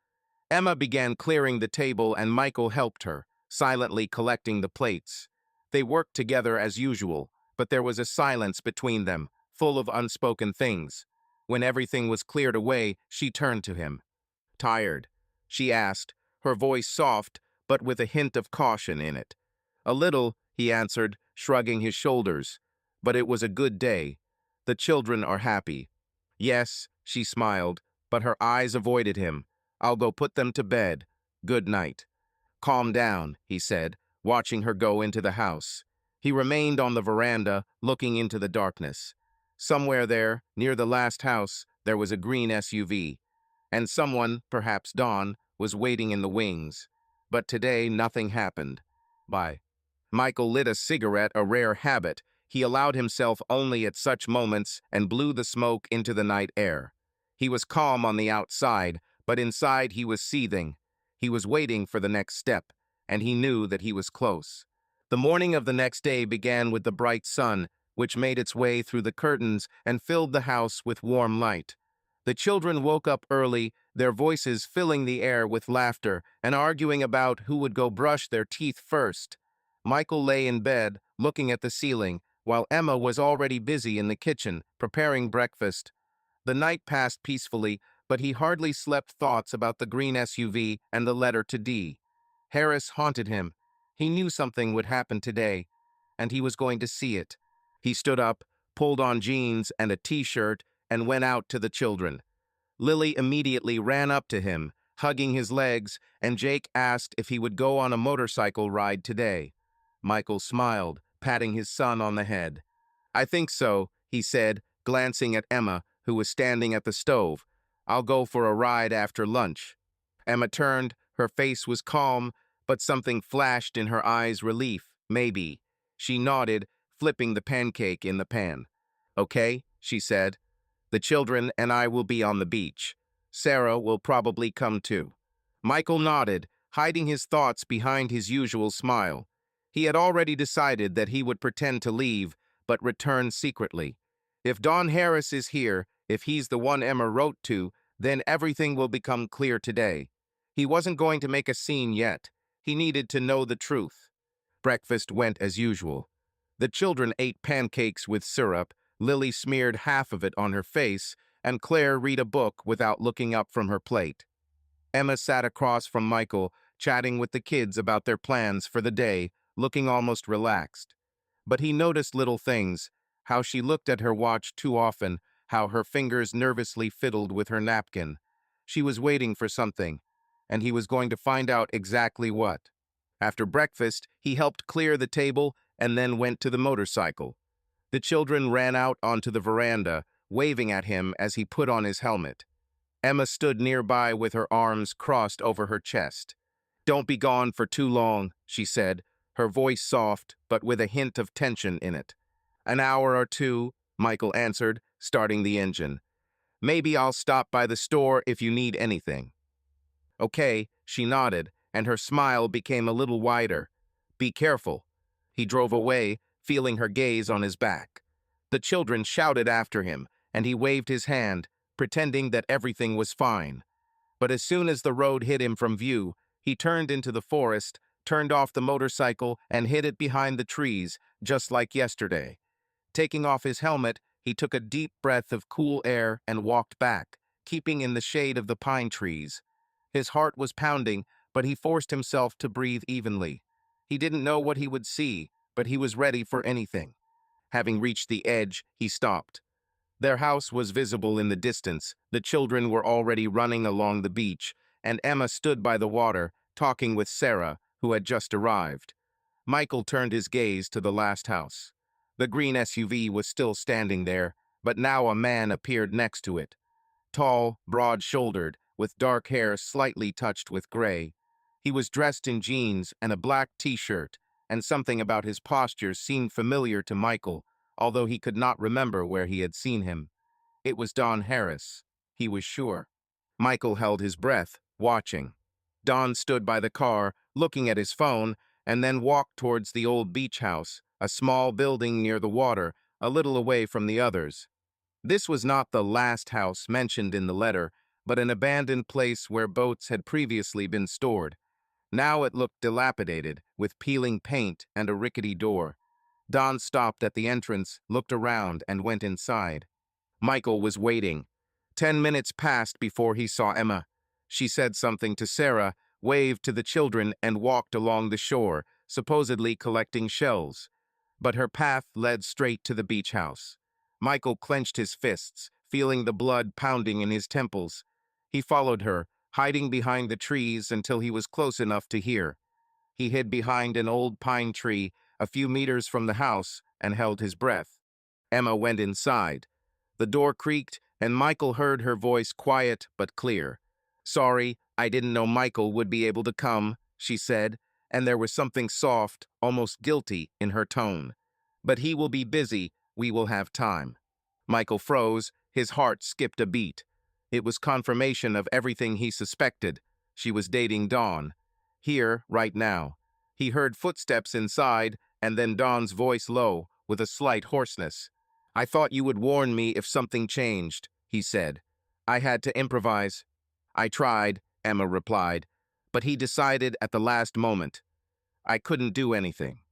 Emma began clearing the table and Michael helped her, silently collecting the plates. They worked together as usual, but there was a silence between them, full of unspoken things. When everything was cleared away, she turned to him. Tired? She asked, her voice soft, but with a hint of caution in it. A little, he answered, shrugging his shoulders. But it was a good day. The children are happy. Yes, she smiled, but her eyes avoided him. I'll go put them to bed. Good night. Calm down, he said, watching her go into the house. He remained on the veranda, looking into the darkness. Somewhere there, near the last house, there was a green SUV. And someone, perhaps Dawn, was waiting in the wings. But today nothing happened. Bye. Michael lit a cigarette, a rare habit. He allowed himself only at such moments and blew the smoke into the night air. He was calm on the outside, but inside he was seething. He was waiting for the next step, and he knew that he was close. The morning of the next day began with the bright sun, which made its way through the curtains and filled the house with warm light. The children woke up early, their voices filling the air with laughter and arguing about who would go brush their teeth first. Michael lay in bed, looking at the ceiling, while Emma was already busy in the kitchen, preparing breakfast. The night passed peacefully, but he hardly slept thoughts about the green SUV and the letter to Dee. Harris haunted him. He knew something would happen today, and he was going to see it. He stood up, pulled on jeans and a t-shirt, and went out to the children. Lily immediately ran up to him, hugging his legs, and Jake asked if he would go on a motorcycle ride today. Michael smiled, patting his son on the head. I think so, he said, glancing at Emma, who was standing at the stove. I'll go for a ride after lunch. Emma turned, her face was calm, but something flashed in her eyes, relief, maybe. She nodded, flipping the pancake in the pan. Okay, she said. The children and I will be on the beach. Sarah will probably come too. Michael nodded, hiding his thoughts behind his usual smile. He had already decided that he would pretend to leave, but return secretly. If Dawn Harris is here, if he's the one Emma wrote to, then everything will become clear today. He wasn't going to make a scene yet. He needed to know the truth. Breakfast went as usual. The children ate pancakes with syrup, Lily smeared half of it on her face, and Claire read a book without looking up from her plate. Emma sat across from Michael, chatting with the kids about their plans for the day, looking almost relaxed. But he noticed little things, how she looked at her watch too often, how her fingers nervously fiddled with her napkin. She was waiting for something, and he was going to find out exactly what. After breakfast, he helped clear the table and then went to the motorcycle. The children ran out onto the veranda, waving at him as he put on his helmet. Emma stood nearby with her arms crossed over her chest. Don't be gone for too long, she said, her voice soft but with a hint of tension in it. "An hour or two," Michael answered, starting the engine. "Maybe I'll stop by the store if you need anything." "Okay," she nodded, and her smile became a little wider. "Be careful." He drove away, feeling her gaze on his back. The children shouted after him, and he waved his hand, pretending that everything was fine. But as soon as the road hid him from view, he turned into the forest, turned off the motorcycle, and hid it behind the trees, just like yesterday. Taking off his helmet, he took a deep breath of cool air and walked back, keeping in the shade of the pine trees. His heart was pounding, but he forced himself to breathe evenly. He didn't know what he would see, but he was ready for anything. Having reached the edge, he stopped. Their house was visible in the distance, the children were already running along the beach, and Emma stood by the water, talking with Sarah, who had just arrived. Michael turned his gaze to the last house. The green SUV was still standing there, but now a man appeared next to it. Tall, broad-shouldered, with dark hair slightly touched with gray. He was dressed in jeans and a black t-shirt, and something about his posture seemed familiar to Michael, although he could not remember where he had seen him. It was Don Harris, he was sure. Michael held his breath, watching. Don stood by the car, looking at his phone, and then walked towards the old beach house, a small building near the water, a little away from the others. This was not the last house mentioned in the letter, but an abandoned place where boats had previously been stored. Now it looked dilapidated, with peeling paint and a rickety door. Don stopped at the entrance, looked around, and went inside. Michael was waiting. 10 minutes passed before he saw Emma. She said something to Sarah, waved to the children, and walked along the shore, supposedly collecting shells. But her path led straight to the beach house. Michael clenched his fists, feeling the blood pounding in his temples. He followed her, hiding behind the trees until he was close enough to hear. He hid behind an old pine tree a few meters from the house and held his breath. Emma went inside. The door creaked, and Michael heard her voice quiet but clear. "Sorry, I didn't know Michael would be able to come," she said, and there was something soft, almost guilty, in her tone. "But he will be busy. We will have time." Michael froze, his heart skipped a beat. It was confirmation of everything he suspected. She was dating Dawn. Here, right now. He heard footsteps inside, and then Dawn's voice low, with a slight hoarseness. "I thought you would warn me if something changed," he said. "I had to improvise." "I tried," Emma replied, "but he decided at the last moment. I couldn't do anything."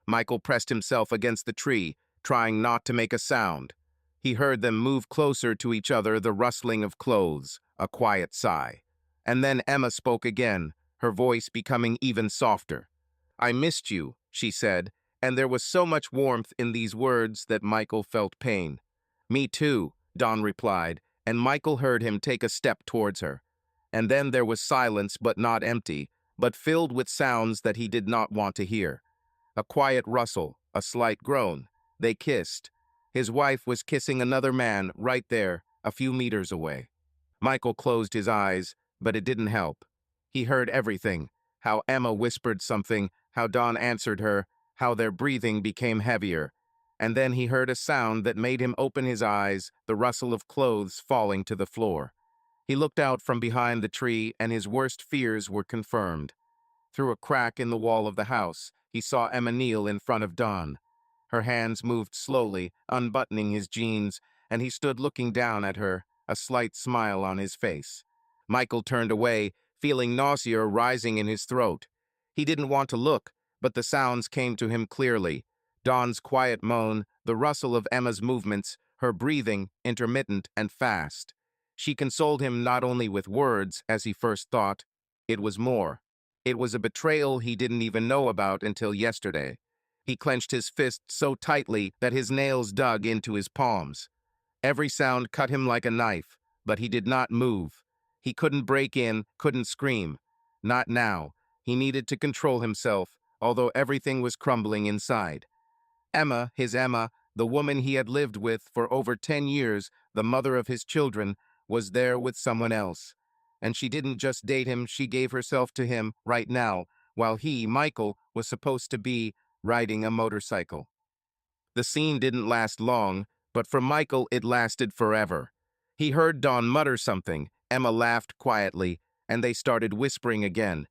Michael pressed himself against the tree, trying not to make a sound. He heard them move closer to each other, the rustling of clothes, a quiet sigh. And then Emma spoke again, her voice becoming even softer. "I missed you," she said, and there was so much warmth in these words that Michael felt pain. "Me too," Don replied, and Michael heard him take a step towards her. And then there was silence, but not empty, but filled with sounds that he did not want to hear. A quiet rustle, a slight groan. They kissed. His wife was kissing another man right there, a few meters away. Michael closed his eyes, but it didn't help. He heard everything, how Emma whispered something, how Don answered her, how their breathing became heavier. And then he heard a sound that made him open his eyes, the rustle of clothes falling to the floor. He looked out from behind the tree, and his worst fears were confirmed. Through a crack in the wall of the house, he saw Emma kneel in front of Don. Her hands moved slowly, unbuttoning his jeans, and he stood looking down at her, a slight smile on his face. Michael turned away, feeling nausea rising in his throat. He didn't want to look, but the sounds came to him clearly. Dawn's quiet moan, the rustle of Emma's movements, her breathing, intermittent and fast. She consoled him not only with words, as he first thought. It was more. It was a betrayal he didn't even know about until yesterday. He clenched his fist so tightly that his nails dug into his palms. Every sound cut him like a knife, but he did not move. He couldn't break in, couldn't scream. Not now. He needed to control himself, although everything was crumbling inside. Emma, his Emma, the woman he had lived with for over 10 years, the mother of his children, was there with someone else. And she didn't just date him, she gave herself to him right now, while he, Michael, was supposed to be riding a motorcycle. The scene didn't last long, but for Michael it lasted forever. He heard Dawn mutter something, Emma laughed quietly, and they started whispering again.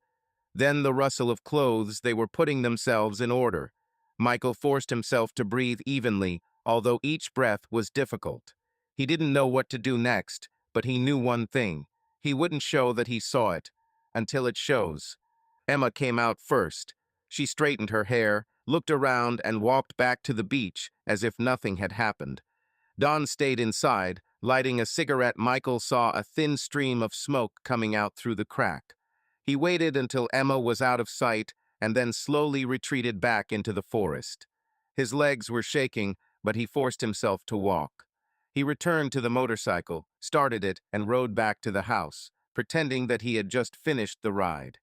Then the rustle of clothes, they were putting themselves in order. Michael forced himself to breathe evenly, although each breath was difficult. He didn't know what to do next, but he knew one thing. He wouldn't show that he saw it, until it shows. Emma came out first. She straightened her hair, looked around, and walked back to the beach as if nothing had happened. Dawn stayed inside, lighting a cigarette. Michael saw a thin stream of smoke coming out through the crack. He waited until Emma was out of sight and then slowly retreated back into the forest. His legs were shaking, but he forced himself to walk. He returned to the motorcycle, started it, and rode back to the house, pretending that he had just finished the ride.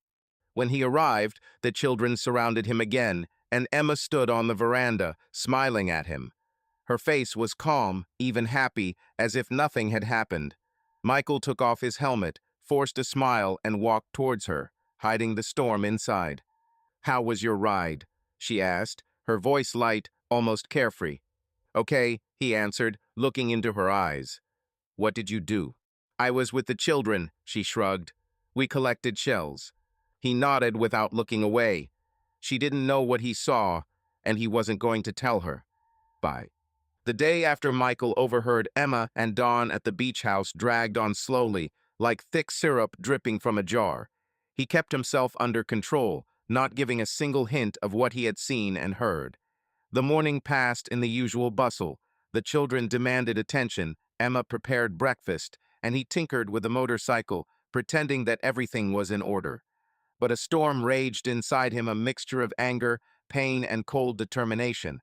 When he arrived, the children surrounded him again, and Emma stood on the veranda, smiling at him. Her face was calm, even happy, as if nothing had happened. Michael took off his helmet, forced a smile, and walked towards her, hiding the storm inside. "How was your ride?" she asked, her voice light, almost carefree. "Okay," he answered, looking into her eyes. "What did you do?" "I was with the children," she shrugged. "We collected shells." He nodded without looking away. She didn't know what he saw, and he wasn't going to tell her. Bye. The day after Michael overheard Emma and Dawn at the beach house dragged on slowly, like thick syrup dripping from a jar. He kept himself under control, not giving a single hint of what he had seen and heard. The morning passed in the usual bustle. The children demanded attention, Emma prepared breakfast, and he tinkered with the motorcycle, pretending that everything was in order. But a storm raged inside him, a mixture of anger, pain, and cold determination.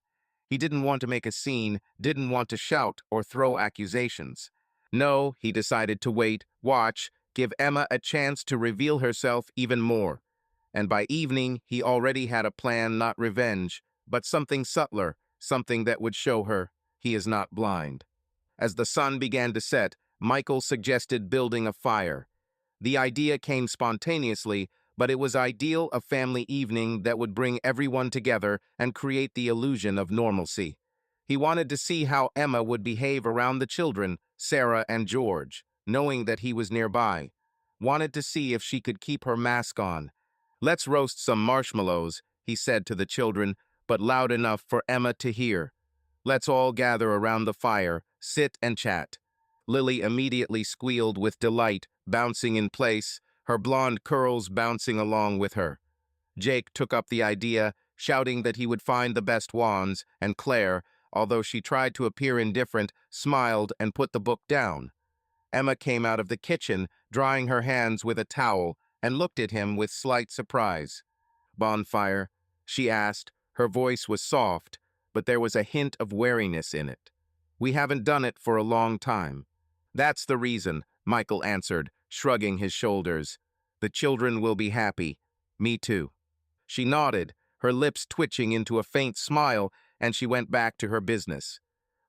He didn't want to make a scene, didn't want to shout or throw accusations. No, he decided to wait, watch, give Emma a chance to reveal herself even more. And by evening, he already had a plan, not revenge, but something subtler, something that would show her he is not blind. As the sun began to set, Michael suggested building a fire. The idea came spontaneously, but it was ideal, a family evening that would bring everyone together and create the illusion of normalcy. He wanted to see how Emma would behave around the children, Sarah and George, knowing that he was nearby. Wanted to see if she could keep her mask on. "Let's roast some marshmallows," he said to the children, but loud enough for Emma to hear. "Let's all gather around the fire, sit and chat." Lily immediately squealed with delight, bouncing in place, her blonde curls bouncing along with her. Jake took up the idea, shouting that he would find the best wands, and Claire, although she tried to appear indifferent, smiled and put the book down. Emma came out of the kitchen, drying her hands with a towel, and looked at him with slight surprise. "Bonfire?" she asked. Her voice was soft, but there was a hint of wariness in it. "We haven't done it for a long time." "That's the reason," Michael answered, shrugging his shoulders. "The children will be happy. Me too." She nodded, her lips twitching into a faint smile, and she went back to her business.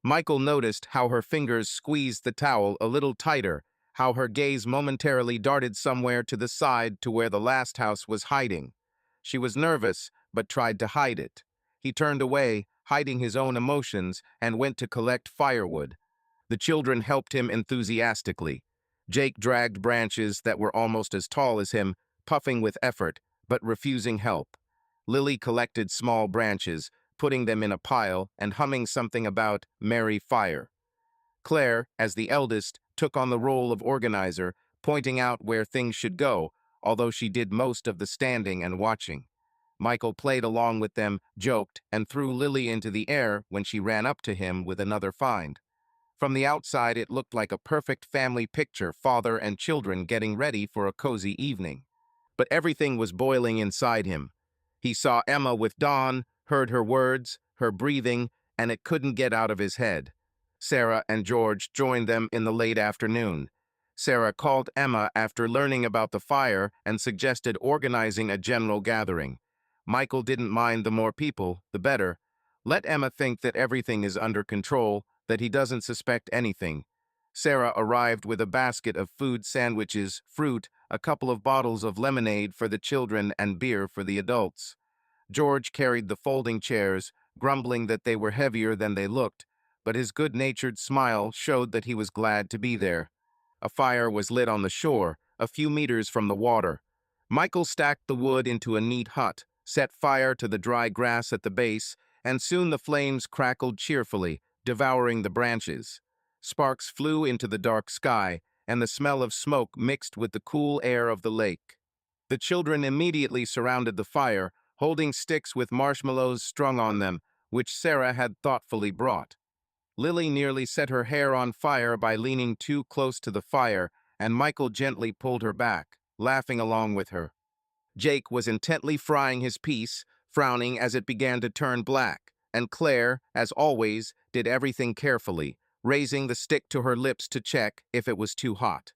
Michael noticed how her fingers squeezed the towel a little tighter, how her gaze momentarily darted somewhere to the side to where the last house was hiding. She was nervous, but tried to hide it. He turned away, hiding his own emotions, and went to collect firewood. The children helped him enthusiastically. Jake dragged branches that were almost as tall as him, puffing with effort, but refusing help. Lily collected small branches, putting them in a pile and humming something about merry fire. Claire, as the eldest, took on the role of organizer, pointing out where things should go, although she did most of the standing and watching. Michael played along with them, joked, and threw Lily into the air when she ran up to him with another find. From the outside, it looked like a perfect family picture, father and children getting ready for a cozy evening. But everything was boiling inside him. He saw Emma with Dawn, heard her words, her breathing, and it couldn't get out of his head. Sarah and George joined them in the late afternoon. Sarah called Emma after learning about the fire and suggested organizing a general gathering. Michael didn't mind, the more people, the better. Let Emma think that everything is under control, that he doesn't suspect anything. Sarah arrived with a basket of food sandwiches, fruit, a couple of bottles of lemonade for the children and beer for the adults. George carried the folding chairs, grumbling that they were heavier than they looked, but his good-natured smile showed that he was glad to be there. A fire was lit on the shore, a few meters from the water. Michael stacked the wood into a neat hut, set fire to the dry grass at the base, and soon the flames crackled cheerfully, devouring the branches. Sparks flew into the dark sky, and the smell of smoke mixed with the cool air of the lake. The children immediately surrounded the fire, holding sticks with marshmallows strung on them, which Sarah had thoughtfully brought. Lily nearly set her hair on fire by leaning too close to the fire, and Michael gently pulled her back, laughing along with her. Jake was intently frying his piece, frowning as it began to turn black, and Claire, as always, did everything carefully, raising the stick to her lips to check if it was too hot.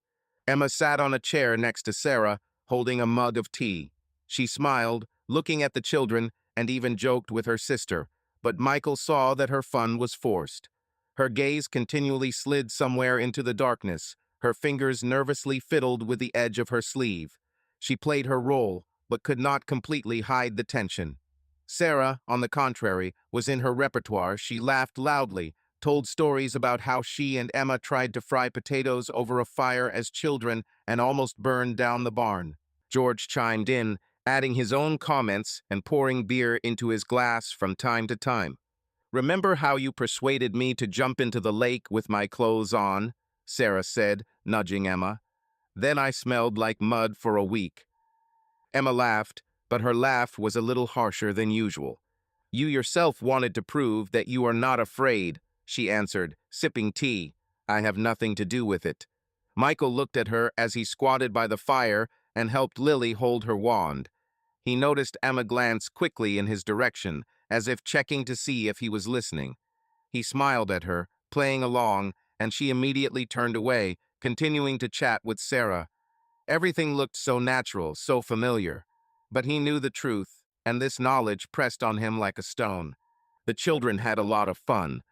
Emma sat on a chair next to Sarah, holding a mug of tea. She smiled, looking at the children, and even joked with her sister, but Michael saw that her fun was forced. Her gaze continually slid somewhere into the darkness, her fingers nervously fiddled with the edge of her sleeve. She played her role, but could not completely hide the tension. Sarah, on the contrary, was in her repertoire. She laughed loudly, told stories about how she and Emma tried to fry potatoes over a fire as children and almost burned down the barn. George chimed in, adding his own comments and pouring beer into his glass from time to time. "Remember how you persuaded me to jump into the lake with my clothes on?" Sarah said, nudging Emma. "Then I smelled like mud for a week." Emma laughed, but her laugh was a little harsher than usual. "You yourself wanted to prove that you are not afraid," she answered, sipping tea. "I have nothing to do with it." Michael looked at her as he squatted by the fire and helped Lily hold her wand. He noticed Emma glance quickly in his direction, as if checking to see if he was listening. He smiled at her, playing along, and she immediately turned away, continuing to chat with Sarah. Everything looked so natural, so familiar. But he knew the truth, and this knowledge pressed on him like a stone. The children had a lot of fun.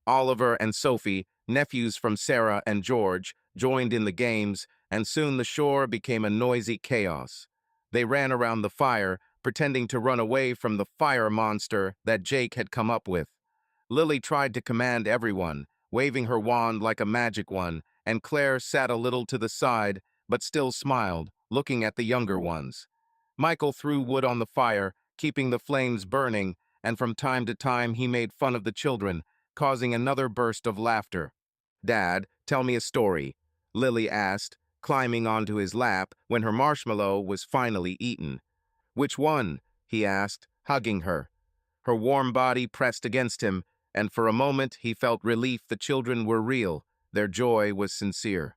Oliver and Sophie, nephews from Sarah and George, joined in the games, and soon the shore became a noisy chaos. They ran around the fire, pretending to run away from the fire monster that Jake had come up with. Lily tried to command everyone, waving her wand like a magic one, and Claire sat a little to the side, but still smiled, looking at the younger ones. Michael threw wood on the fire, keeping the flames burning, and from time to time he made fun of the children, causing another burst of laughter. "Dad, tell me a story," Lily asked, climbing onto his lap when her marshmallow was finally eaten. "Which one?" he asked, hugging her. Her warm body pressed against him, and for a moment he felt relief the children were real. Their joy was sincere.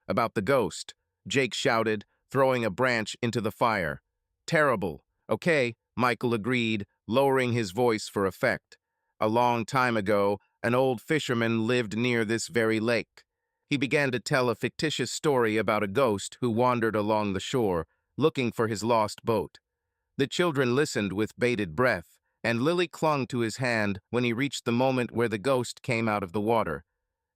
"About the ghost," Jake shouted, throwing a branch into the fire. "Terrible." "Okay," Michael agreed, lowering his voice for effect. "A long time ago, an old fisherman lived near this very lake." He began to tell a fictitious story about a ghost who wandered along the shore, looking for his lost boat. The children listened with bated breath, and Lily clung to his hand when he reached the moment where the ghost came out of the water.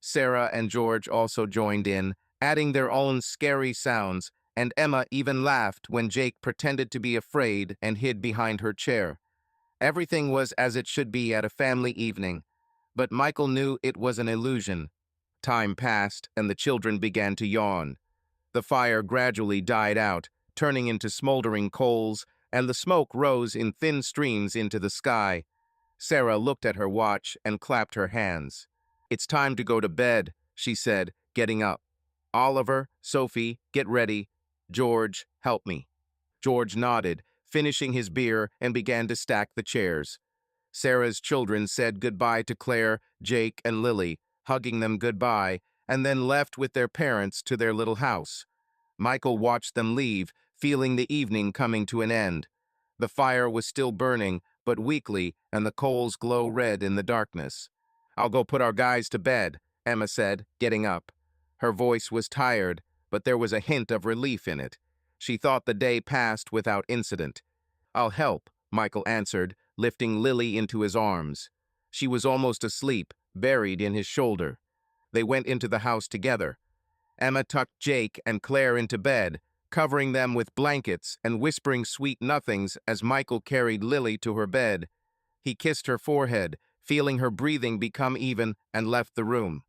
Sarah and George also joined in, adding their own scary sounds, and Emma even laughed when Jake pretended to be afraid and hid behind her chair. Everything was as it should be at a family evening, but Michael knew it was an illusion. Time passed, and the children began to yawn. The fire gradually died out, turning into smoldering coals, and the smoke rose in thin streams into the sky. Sarah looked at her watch and clapped her hands. "It's time to go to bed," she said, getting up. "Oliver, Sophie, get ready. George, help me." George nodded, finishing his beer, and began to stack the chairs. Sarah's children said goodbye to Claire, Jake, and Lily, hugging them goodbye, and then left with their parents to their little house. Michael watched them leave, feeling the evening coming to an end. The fire was still burning, but weakly, and the coals glow red in the darkness. "I'll go put our guys to bed," Emma said, getting up. Her voice was tired, but there was a hint of relief in it. She thought the day passed without incident. "I'll help," Michael answered, lifting Lily into his arms. She was almost asleep, buried in his shoulder. They went into the house together. Emma tucked Jake and Claire into bed, covering them with blankets and whispering sweet nothings as Michael carried Lily to her bed. He kissed her forehead, feeling her breathing become even, and left the room.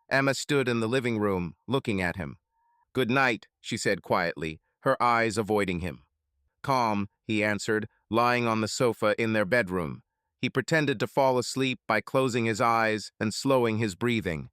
Emma stood in the living room, looking at him. "Good night," she said quietly, her eyes avoiding him. "Calm," he answered, lying on the sofa in their bedroom. He pretended to fall asleep by closing his eyes and slowing his breathing.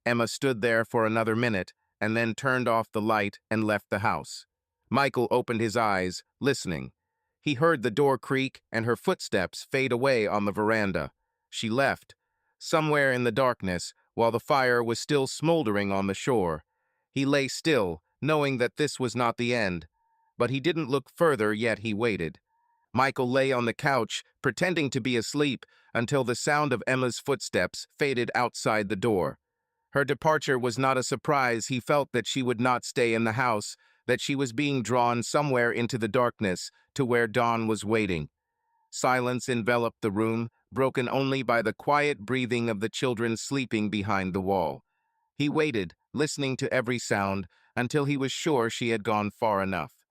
Emma stood there for another minute and then turned off the light and left the house. Michael opened his eyes, listening. He heard the door creak and her footsteps fade away on the veranda. She left. Somewhere in the darkness, while the fire was still smoldering on the shore, he lay still, knowing that this was not the end. But he didn't look further, yet he waited. Michael lay on the couch, pretending to be asleep, until the sound of Emma's footsteps faded outside the door. Her departure was not a surprise. He felt that she would not stay in the house, that she was being drawn somewhere into the darkness, to where Dawn was waiting. Silence enveloped the room, broken only by the quiet breathing of the children sleeping behind the wall. He waited, listening to every sound, until he was sure she had gone far enough.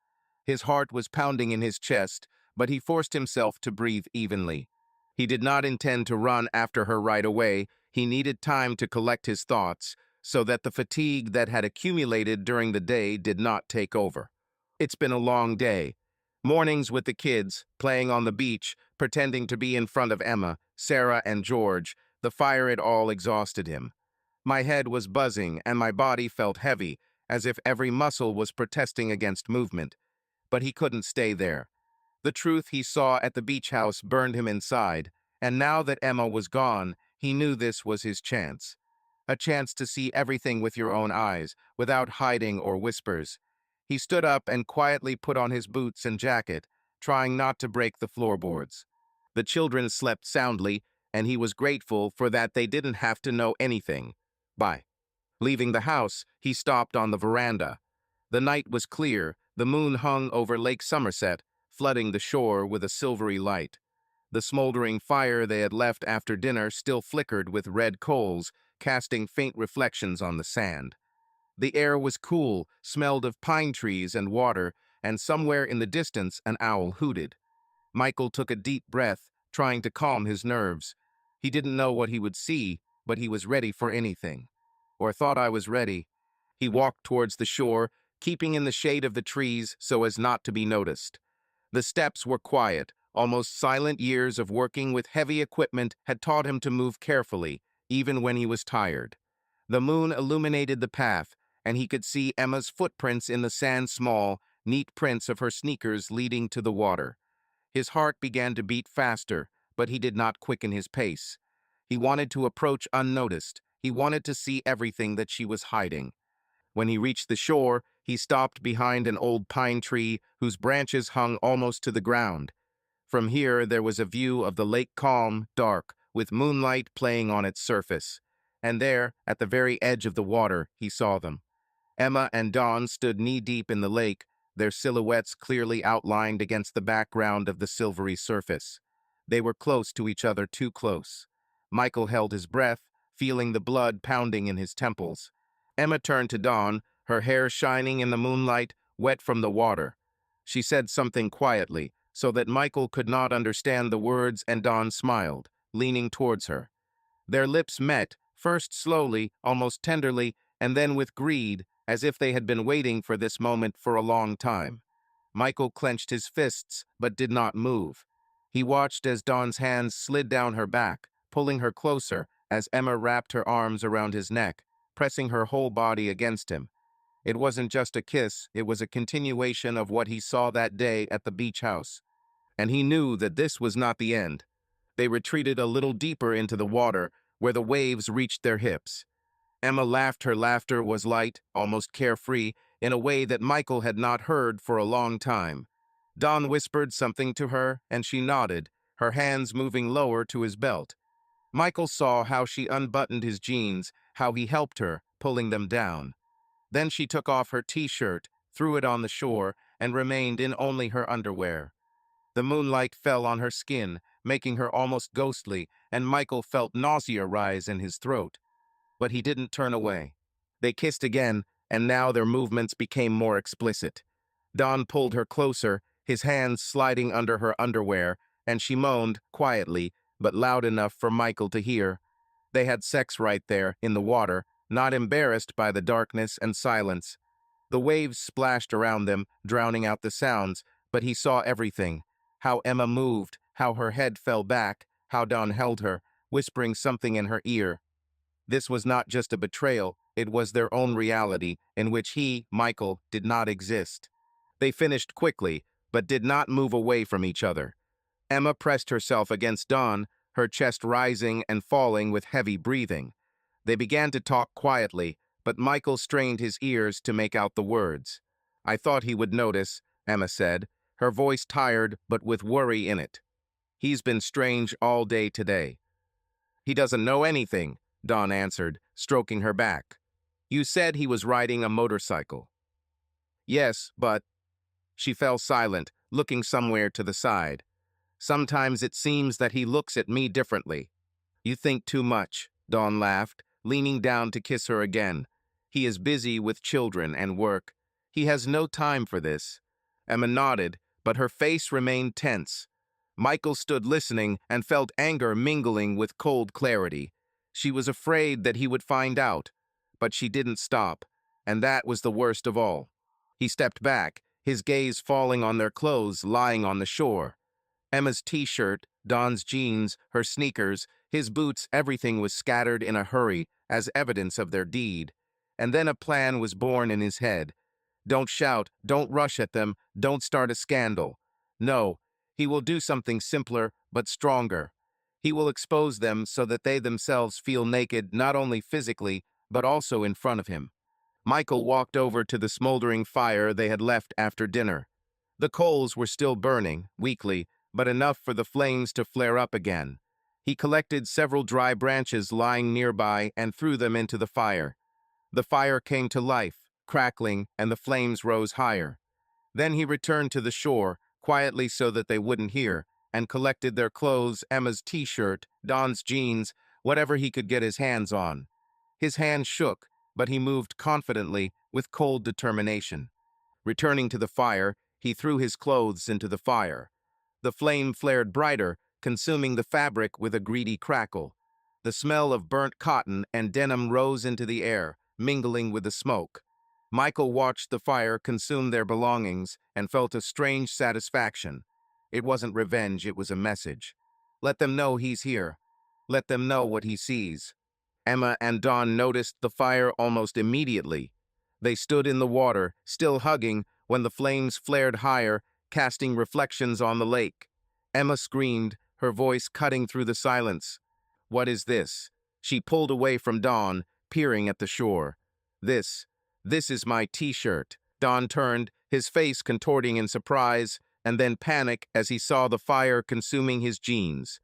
His heart was pounding in his chest, but he forced himself to breathe evenly. He did not intend to run after her right away. He needed time to collect his thoughts, so that the fatigue that had accumulated during the day did not take over. It's been a long day. Mornings with the kids, playing on the beach, pretending to be in front of Emma, Sarah, and George. The fire had all exhausted him. My head was buzzing and my body felt heavy, as if every muscle was protesting against movement. But he couldn't stay there. The truth he saw at the beach house burned him inside, and now that Emma was gone, he knew this was his chance. A chance to see everything with your own eyes, without hiding or whispers. He stood up and quietly put on his boots and jacket, trying not to break the floorboards. The children slept soundly, and he was grateful for that they didn't have to know anything. Bye. Leaving the house, he stopped on the veranda. The night was clear, the moon hung over Lake Somerset, flooding the shore with a silvery light. The smoldering fire they had left after dinner still flickered with red coals, casting faint reflections on the sand. The air was cool, smelled of pine trees and water, and somewhere in the distance an owl hooted. Michael took a deep breath, trying to calm his nerves. He didn't know what he would see, but he was ready for anything. Or thought I was ready. He walked towards the shore, keeping in the shade of the trees so as not to be noticed. The steps were quiet. Almost silent years of working with heavy equipment had taught him to move carefully, even when he was tired. The moon illuminated the path, and he could see Emma's footprints in the sand, small, neat prints of her sneakers leading to the water. His heart began to beat faster, but he did not quicken his pace. He wanted to approach unnoticed. He wanted to see everything that she was hiding. When he reached the shore, he stopped behind an old pine tree whose branches hung almost to the ground. From here, there was a view of the lake, calm, dark, with moonlight playing on its surface. And there, at the very edge of the water, he saw them. Emma and Dawn stood knee-deep in the lake, their silhouettes clearly outlined against the background of the silvery surface. They were close to each other, too close. Michael held his breath, feeling the blood pounding in his temples. Emma turned to Dawn, her hair shining in the moonlight, wet from the water. She said something quietly, so that Michael could not understand the words, and Dawn smiled, leaning towards her. Their lips met, first slowly, almost tenderly, and then with greed, as if they had been waiting for this moment for a long time. Michael clenched his fists, but did not move. He watched as Dawn's hands slid down her back, pulling her closer, as Emma wrapped her arms around his neck, pressing her whole body against him. It wasn't just a kiss, it was a continuation of what he saw that day at the beach house. And he knew that this was not the end. They retreated a little deeper into the water, where the waves reached their hips. Emma laughed. Her laughter was light, almost carefree, in a way that Michael had not heard for a long time. Dawn whispered something to her, and she nodded, her hands moving lower to his belt. Michael saw how she unbuttoned his jeans, how he helped her, pulling them down. Then she took off her t-shirt, threw it on the shore, and remained in only her underwear. The moonlight fell on her skin, making her almost ghostly, and Michael felt nausea rise in his throat. but he didn't turn away. They kissed again, and now their movements became more explicit. Don pulled her closer, his hands sliding under her underwear, and she moaned, quietly, but loud enough for Michael to hear. They had sex right there, in the water, not embarrassed by the darkness and silence. The waves splashed around them, drowning out the sounds, but he saw everything. How Emma moved, how her head fell back, how Don held her, whispering something in her ear. This was not just a betrayal, it was their own reality, in which he, Michael, did not exist. They finished quickly, but did not move away from each other. Emma pressed herself against Don, her chest rising and falling with heavy breathing. They began to talk quietly, but Michael strained his ears to make out the words. "I thought he would notice," Emma said, her voice tired but with worry in it. "He's been strange all day today." "He doesn't know anything," Don answered, stroking her back. "You said he was riding a motorcycle." "Yes, but—" She fell silent, looking somewhere to the side. "Sometimes it seems that he looks at me differently." "You think too much," Dawn laughed, leaning down to kiss her again. "He is busy with children and work. He has no time for this." Emma nodded, but her face remained tense. Michael stood listening and felt anger mingling with cold clarity. She was afraid that he would find out, but she didn't stop, and that was the worst of all. He stepped back, his gaze falling on their clothes lying on the shore. Emma's t-shirt, Don's jeans, her sneakers, his boots, everything was scattered in a hurry as evidence of their deed. And then a plan was born in his head. Don't shout, don't rush at them, don't start a scandal. No, he will do something simpler but stronger. He will expose them so that they themselves feel naked not only physically but also in front of him. Michael walked over to the smoldering fire they had left after dinner. The coals were still burning, weakly, but enough for the flames to flare up again. He collected several dry branches lying nearby and threw them into the fire. The fire came to life, crackling, and the flames rose higher. Then he returned to the shore, quietly so that they wouldn't hear, and collected their clothes, Emma's t-shirt, Don's jeans, whatever he could get his hands on. His hand shook, but he moved confidently, with cold determination. Returning to the fire, he threw his clothes into the fire. The flame flared brighter, consuming the fabric with a greedy crackle. The smell of burnt cotton and denim rose into the air, mingling with the smoke. Michael watched the fire consume their belongings and felt a strange satisfaction. It wasn't revenge, it was a message. Let them know he's here. Let them know what he sees. Emma and Don noticed the fire almost immediately. They stood in the water, still hugging, when the flames flared higher, casting reflections on the lake. Emma screamed, her voice cutting through the silence. "What is this?" She pulled away from Don, peering at the shore. This is my t-shirt." Don turned, his face contorting in surprise, and then panic as he saw the fire consuming his jeans.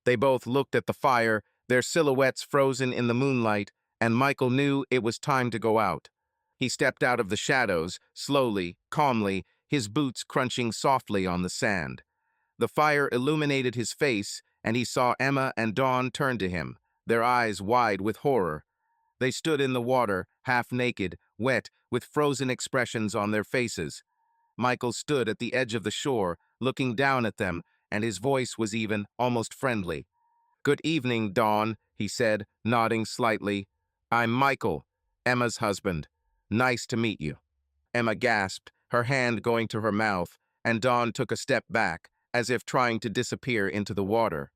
They both looked at the fire, their silhouettes frozen in the moonlight, and Michael knew it was time to go out. He stepped out of the shadows, slowly, calmly, his boots crunching softly on the sand. The fire illuminated his face, and he saw Emma and Dawn turn to him, their eyes wide with horror. They stood in the water, half naked, wet, with frozen expressions on their faces. Michael stood at the edge of the shore, looking down at them, and his voice was even, almost friendly. "Good evening, Dawn," he said, nodding slightly. "I'm Michael, Emma's husband. Nice to meet you." Emma gasped, her hand going to her mouth, and Dawn took a step back, as if trying to disappear into the water.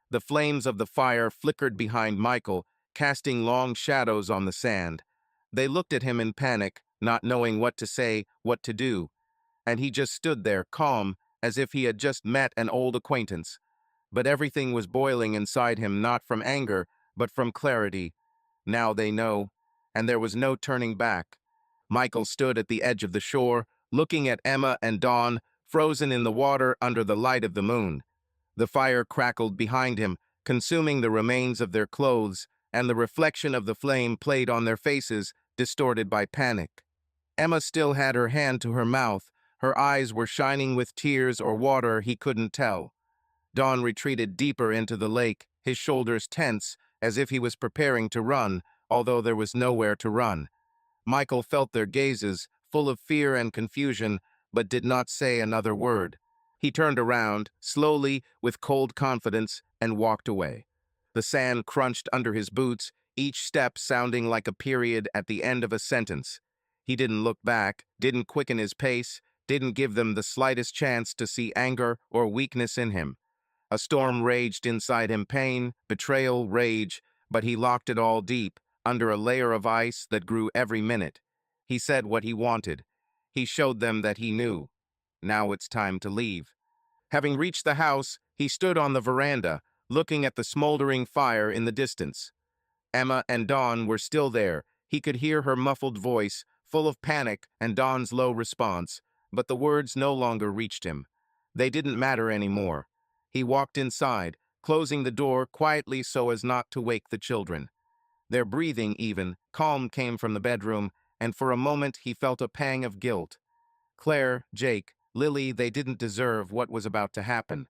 The flames of the fire flickered behind Michael, casting long shadows on the sand. They looked at him in panic, not knowing what to say, what to do. And he just stood there, calm, as if he had just met an old acquaintance. But everything was boiling inside him, not from anger, but from clarity. Now they know, and there was no turning back. Michael stood at the edge of the shore, looking at Emma and Dawn, frozen in the water under the light of the moon. The fire crackled behind him, consuming the remains of their clothes, and the reflection of the flame played on their faces, distorted by panic. Emma still had her hand to her mouth. Her eyes were shining with tears or water, he couldn't tell. Don retreated deeper into the lake, his shoulders tense, as if he was preparing to run, although there was nowhere to run. Michael felt their gazes, full of fear and confusion, but did not say another word. He turned around, slowly, with cold confidence, and walked away. The sand crunched under his boots, each step sounding like a period at the end of a sentence. He didn't look back, didn't quicken his pace, didn't give them the slightest chance to see anger or weakness in him. A storm raged inside him, pain, betrayal, rage, but he locked it all deep, under a layer of ice that grew every minute. He said what he wanted. He showed them that he knew. Now it's time to leave. Having reached the house, he stood on the veranda, looking at the smoldering fire in the distance. Emma and Dawn were still there. He could hear her muffled voice, full of panic, and Dawn's low response, but the words no longer reached him. They didn't matter anymore. He walked inside, closing the door quietly so as not to wake the children. Their breathing, even, calm came from the bedroom, and for a moment he felt a pang of guilt. Claire, Jake, Lily, they didn't deserve what was about to happen.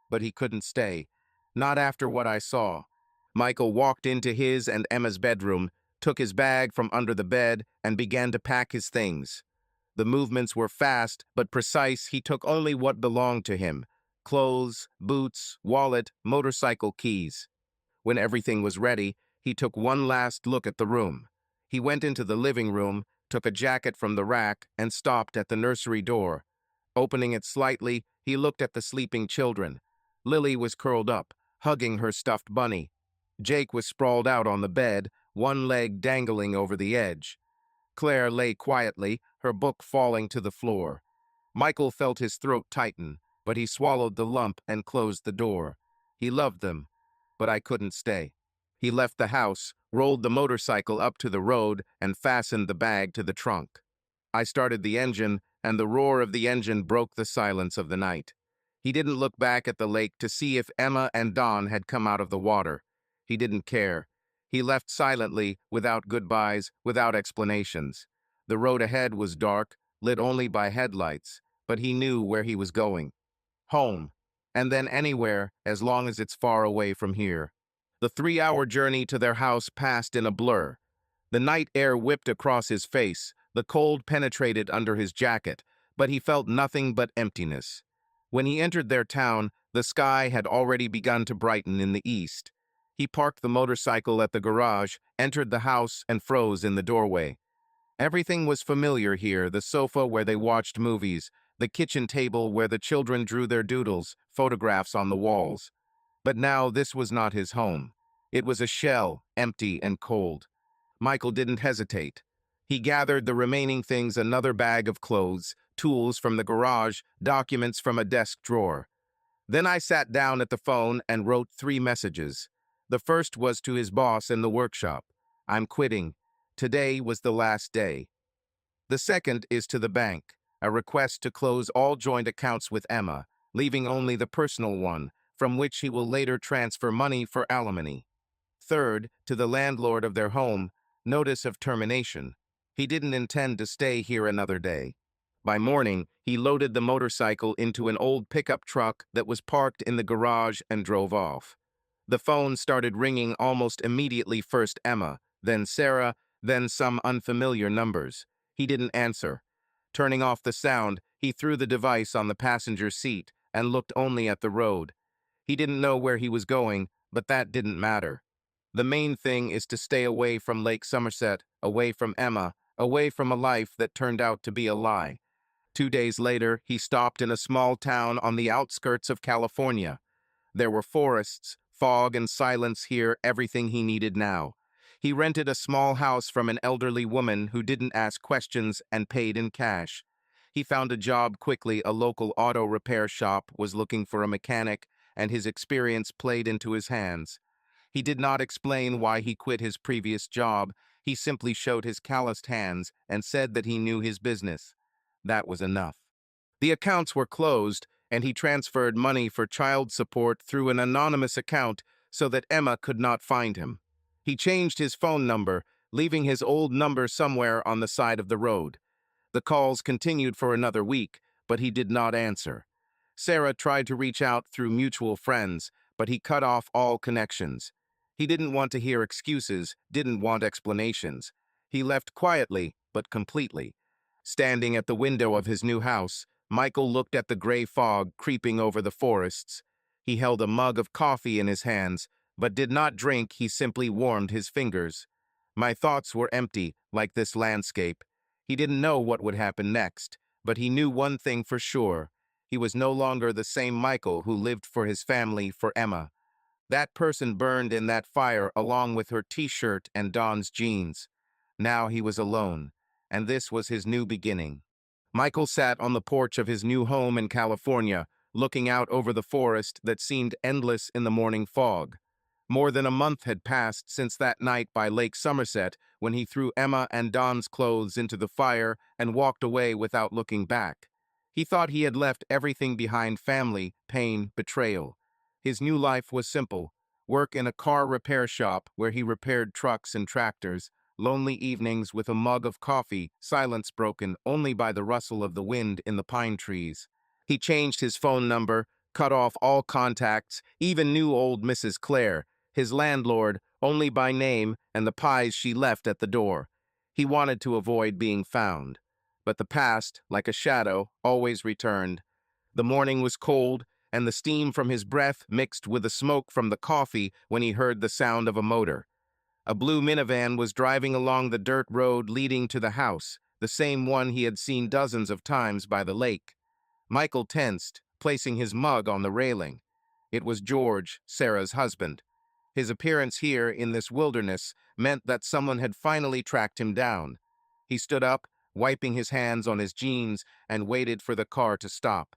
But he couldn't stay. Not after what I saw. Michael walked into his and Emma's bedroom, took his bag from under the bed, and began to pack his things. The movements were fast, but precise. He took only what belonged to him: clothes, boots, wallet, motorcycle keys. When everything was ready, he took one last look at the room. He went into the living room, took a jacket from the rack, and stopped at the nursery door. Opening it slightly, he looked at the sleeping children. Lily was curled up, hugging her stuffed bunny. Jake was sprawled out on the bed, one leg dangling over the edge. Claire lay quietly, her book falling to the floor. Michael felt his throat tighten, but he swallowed the lump and closed the door. He loved them, but I couldn't stay. He left the house, rolled the motorcycle up to the road, and fastened the bag to the trunk. I started the engine, and the roar of the engine broke the silence of the night. He didn't look back at the lake to see if Emma and Dawn had come out of the water. He didn't care. He left silently, without goodbyes, without explanations. The road ahead was dark, lit only by headlights, but he knew where he was going. Home. And then anywhere, as long as it's far away from here. The 3-hour journey to their house passed in a blur. The night air whipped across his face, the cold penetrated under his jacket, but he felt nothing but emptiness. When he entered their town, the sky had already begun to brighten in the east. He parked the motorcycle at the garage, entered the house, and froze in the doorway. Everything was familiar here: the sofa where they watched movies, the kitchen table where the children drew their doodles, photographs on the walls. But now this was not his home. It was a shell, empty and cold. Michael didn't hesitate. He gathered the remaining things: another bag of clothes, tools from the garage, documents from a desk drawer. Then I sat down at the phone and wrote 3 messages. The first was to his boss in the workshop. I'm quitting. Today was the last day. The second is to the bank, a request to close all joint accounts with Emma, leaving only the personal one, from which he will later transfer money for alimony. Third, to the landlord of their home, notice of termination. He didn't intend to stay here another day. By morning, he loaded the motorcycle into an old pickup truck that was parked in the garage and drove off. The phone started ringing almost immediately: first Emma, then Sarah, then some unfamiliar numbers. He didn't answer. Turning off the sound, he threw the device on the passenger seat and looked only at the road. He didn't know where he was going, but that didn't matter. The main thing is to stay away from Lake Somerset, away from Emma, away from a life that turned out to be a lie. 2 days later, he stopped in a small town on the outskirts of California. There were forests, fog, and silence here, everything he needed now. He rented a small house from an elderly woman who didn't ask questions and paid in cash. He found a job quickly. A local auto repair shop was looking for a mechanic, and his experience played into his hands. He did not explain why he quit his previous job. He simply showed his calloused hands and said that he knew his business. That was enough. The accounts were closed, and he transferred money for child support through an anonymous account so that Emma could not find him. He changed his phone number, leaving his old number somewhere on the side of the road. The calls continued for another week, but he did not answer. Sarah tried to reach out through mutual friends, but he cut off all connections. He didn't want to hear excuses, didn't want explanations. He left quietly, but completely. Standing at the window of his new house, Michael looked at the gray fog creeping over the forests. He held a mug of coffee in his hands, but did not drink, he simply warmed his fingers. My thoughts were empty, like this landscape. He didn't know what would happen next, but he knew one thing for sure. He was no longer the same Michael who lived for his family, for Emma. That person burned in that fire along with her t-shirt and Dawn's jeans. Now he was alone, and this was his new beginning. Michael sat on the porch of his new home in California, looking out over the forest that seemed endless in the morning fog. More than a month had passed since that night by Lake Somerset when he threw Emma and Dawn's clothes into the fire and walked away without looking back. He thought he had left everything behind: family, pain, betrayal. His new life was simple: work in a car repair shop where he repaired trucks and tractors, lonely evenings with a mug of coffee, silence broken only by the rustle of the wind in the pine trees. He changed his phone number, cut off all contacts, even knew old Mrs. Clare, his landlord, only by name and the pies she left at the door. He wanted to avoid being found. But the past, like a shadow, always returned. The morning was cold, and the steam from his breath mixed with the smoke from the coffee when he heard the sound of a motor. A blue minivan was driving along the dirt road leading to the house, the same one he had seen dozens of times by the lake. Michael tensed, placing his mug on the railing. It was George, Sarah's husband. His appearance here in this wilderness meant that someone had finally tracked him down. He stood up, wiping his hands on his jeans, and waited for the car to stop.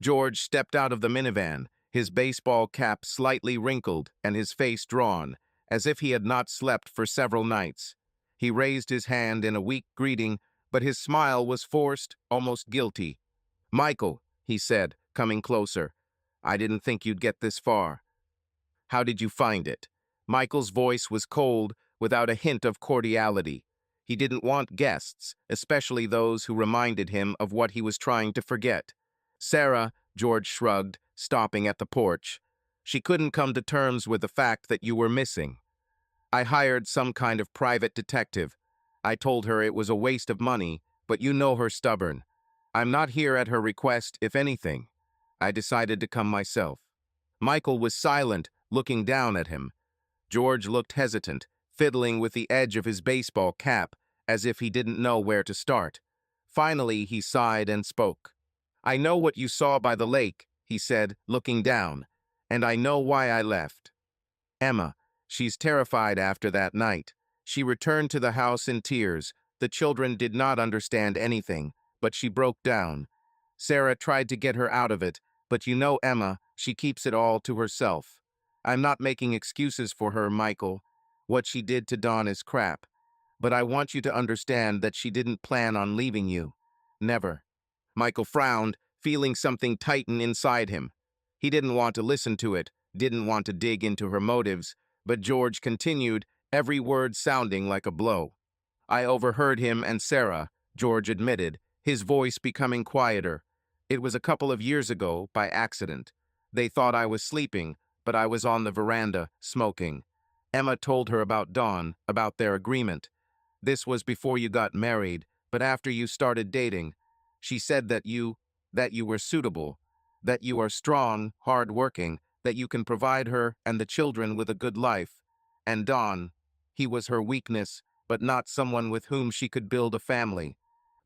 George stepped out of the minivan, his baseball cap slightly wrinkled and his face drawn, as if he had not slept for several nights. He raised his hand in a weak greeting, but his smile was forced, almost guilty. "Michael," he said, coming closer, "I didn't think you'd get this far. How did you find it?" Michael's voice was cold, without a hint of cordiality. He didn't want guests, especially those who reminded him of what he was trying to forget. "Sarah," George shrugged, stopping at the porch. "She couldn't come to terms with the fact that you were missing. I hired some kind of private detective. I told her it was a waste of money, but you know her stubborn. I'm not here at her request, if anything. I decided to come myself." Michael was silent, looking down at him. George looked hesitant, fiddling with the edge of his baseball cap, as if he didn't know where to start. Finally, he sighed and spoke. "I know what you saw by the lake," he said, looking down, "and I know why I left. Emma, she's terrified after that night. She returned to the house in tears. The children did not understand anything, but she broke down. Sarah tried to get her out of it, but you know Emma, she keeps it all to herself. I'm not making excuses for her, Michael. What she did to Dawn is crap. But I want you to understand that she didn't plan on leaving you. Never." Michael frowned, feeling something tighten inside him. He didn't want to listen to it, didn't want to dig into her motives, but George continued, every word sounding like a blow. "I overheard him and Sarah," George admitted, his voice becoming quieter. "It was a couple of years ago, by accident. They thought I was sleeping, but I was on the veranda, smoking. Emma told her about Dawn, about their agreement. This was before you got married, but after you started dating. She said that you were suitable, that you are strong, hard-working, that you can provide her and the children with a good life. And Dawn, he was her weakness, but not someone with whom she could build a family."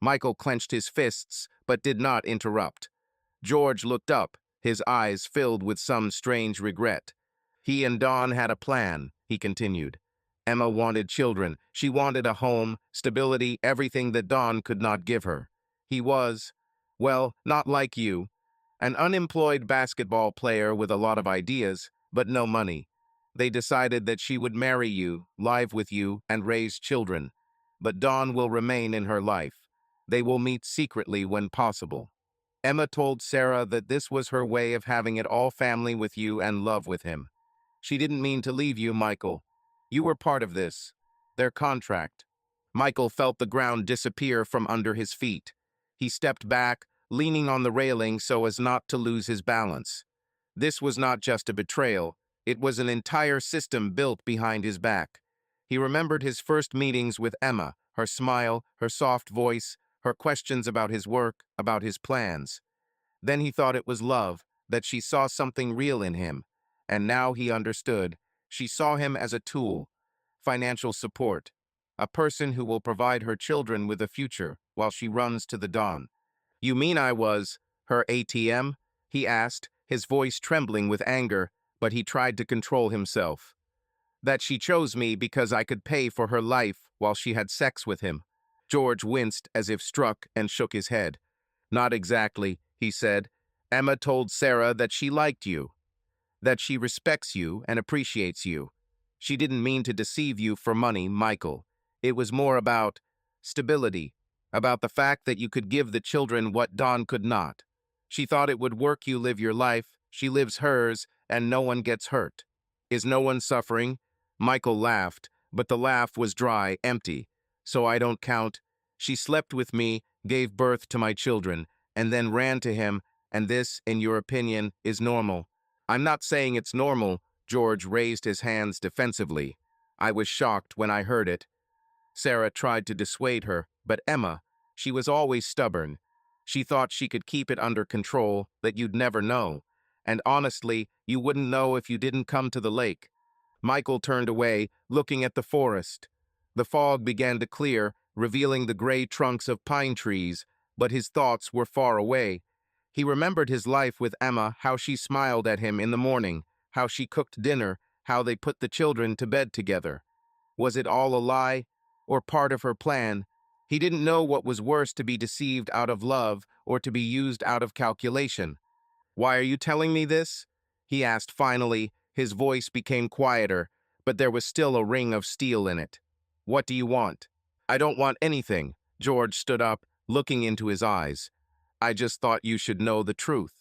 Michael clenched his fists, but did not interrupt. George looked up, his eyes filled with some strange regret. "He and Dawn had a plan," he continued. "Emma wanted children. She wanted a home, stability, everything that Dawn could not give her. He was, well, not like you, an unemployed basketball player with a lot of ideas, but no money. They decided that she would marry you, live with you, and raise children. But Dawn will remain in her life. They will meet secretly when possible. Emma told Sarah that this was her way of having it all family with you and love with him. She didn't mean to leave you, Michael. You were part of this. Their contract." Michael felt the ground disappear from under his feet. He stepped back, leaning on the railing so as not to lose his balance. This was not just a betrayal. It was an entire system built behind his back. He remembered his first meetings with Emma, her smile, her soft voice, her questions about his work, about his plans. Then he thought it was love, that she saw something real in him. And now he understood. She saw him as a tool, financial support, a person who will provide her children with a future while she runs to the dawn. You mean I was her ATM? He asked, his voice trembling with anger, but he tried to control himself. That she chose me because I could pay for her life while she had sex with him. George winced as if struck and shook his head. Not exactly, he said. Emma told Sarah that she liked you, that she respects you and appreciates you. She didn't mean to deceive you for money, Michael. It was more about stability, about the fact that you could give the children what Dawn could not. She thought it would work. You live your life, she lives hers, and no one gets hurt. Is no one suffering? Michael laughed, but the laugh was dry, empty. So I don't count. She slept with me, gave birth to my children, and then ran to him, and this, in your opinion, is normal. I'm not saying it's normal. George raised his hands defensively. I was shocked when I heard it. Sarah tried to dissuade her, but Emma, she was always stubborn. She thought she could keep it under control, that you'd never know. And honestly, you wouldn't know if you didn't come to the lake. Michael turned away, looking at the forest. The fog began to clear, revealing the gray trunks of pine trees, but his thoughts were far away. He remembered his life with Emma, how she smiled at him in the morning, how she cooked dinner, how they put the children to bed together. Was it all a lie, or part of her plan? He didn't know what was worse, to be deceived out of love or to be used out of calculation. Why are you telling me this? He asked finally. His voice became quieter, but there was still a ring of steel in it. What do you want? I don't want anything. George stood up, looking into his eyes. I just thought you should know the truth.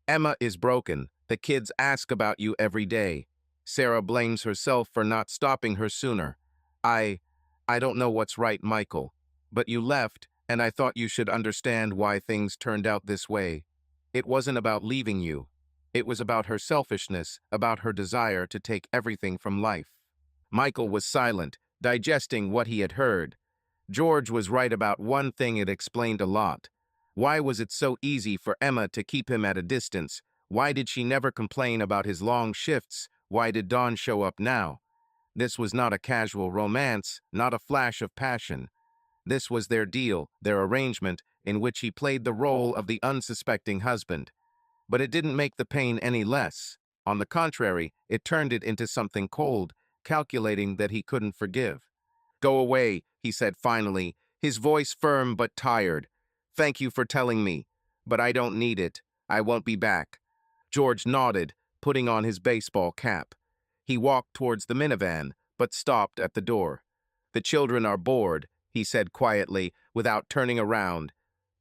Emma is broken. The kids ask about you every day. Sarah blames herself for not stopping her sooner. I don't know what's right, Michael. But you left, and I thought you should understand why things turned out this way. It wasn't about leaving you. It was about her selfishness, about her desire to take everything from life. Michael was silent, digesting what he had heard. George was right about one thing. It explained a lot. Why was it so easy for Emma to keep him at a distance? Why did she never complain about his long shifts? Why did Dawn show up now? This was not a casual romance, not a flash of passion. This was their deal, their arrangement, in which he played the role of the unsuspecting husband. But it didn't make the pain any less. On the contrary, it turned it into something cold, calculating, that he couldn't forgive. Go away, he said finally, his voice firm but tired. Thank you for telling me, but I don't need it. I won't be back. George nodded, putting on his baseball cap. He walked towards the minivan, but stopped at the door. The children are bored, he said quietly, without turning around.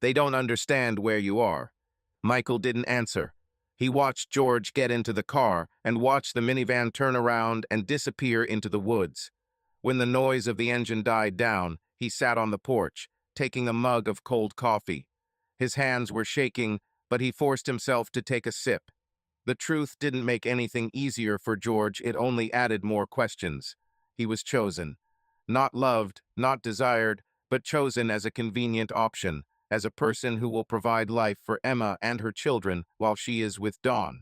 They don't understand where you are. Michael didn't answer. He watched George get into the car and watched the minivan turn around and disappear into the woods. When the noise of the engine died down, he sat on the porch, taking a mug of cold coffee. His hands were shaking, but he forced himself to take a sip. The truth didn't make anything easier for George. It only added more questions. He was chosen. Not loved, not desired, but chosen as a convenient option, as a person who will provide life for Emma and her children while she is with Dawn.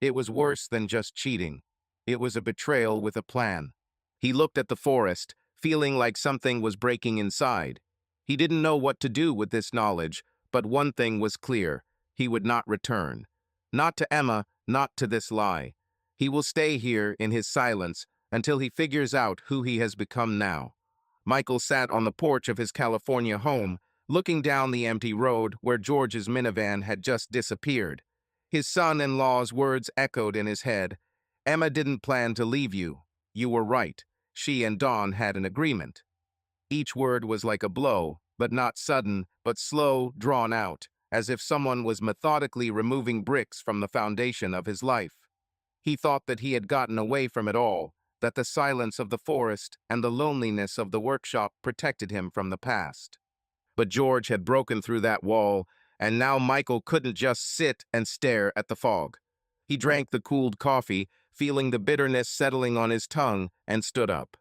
It was worse than just cheating. It was a betrayal with a plan. He looked at the forest, feeling like something was breaking inside. He didn't know what to do with this knowledge, but one thing was clear. He would not return. Not to Emma, not to this lie. He will stay here in his silence until he figures out who he has become now. Michael sat on the porch of his California home, looking down the empty road where George's minivan had just disappeared. His son-in-law's words echoed in his head. Emma didn't plan to leave you. You were right. She and Dawn had an agreement. Each word was like a blow, but not sudden, but slow, drawn out, as if someone was methodically removing bricks from the foundation of his life. He thought that he had gotten away from it all, that the silence of the forest and the loneliness of the workshop protected him from the past. But George had broken through that wall, and now Michael couldn't just sit and stare at the fog. He drank the cooled coffee, feeling the bitterness settling on his tongue, and stood up.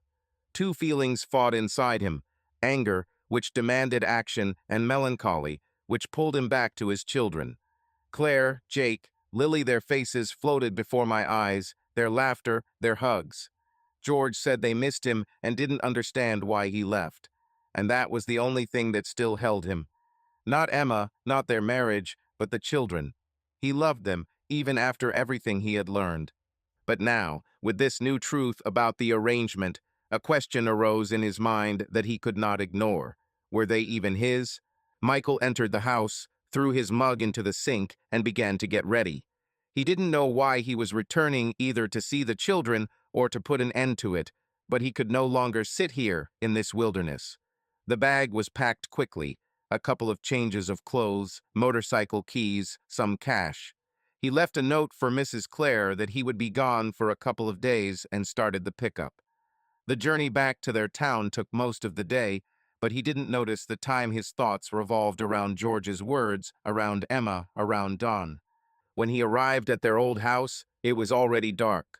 Two feelings fought inside him: anger, which demanded action, and melancholy, which pulled him back to his children. Claire, Jake, Lily, their faces floated before my eyes, their laughter, their hugs. George said they missed him and didn't understand why he left. And that was the only thing that still held him. Not Emma, not their marriage, but the children. He loved them, even after everything he had learned. But now, with this new truth about the arrangement, a question arose in his mind that he could not ignore. Were they even his? Michael entered the house, threw his mug into the sink, and began to get ready. He didn't know why he was returning, either to see the children or to put an end to it, but he could no longer sit here in this wilderness. The bag was packed quickly: a couple of changes of clothes, motorcycle keys, some cash. He left a note for Mrs. Clare that he would be gone for a couple of days and started the pickup. The journey back to their town took most of the day, but he didn't notice the time his thoughts revolved around George's words, around Emma, around Dawn. When he arrived at their old house, it was already dark.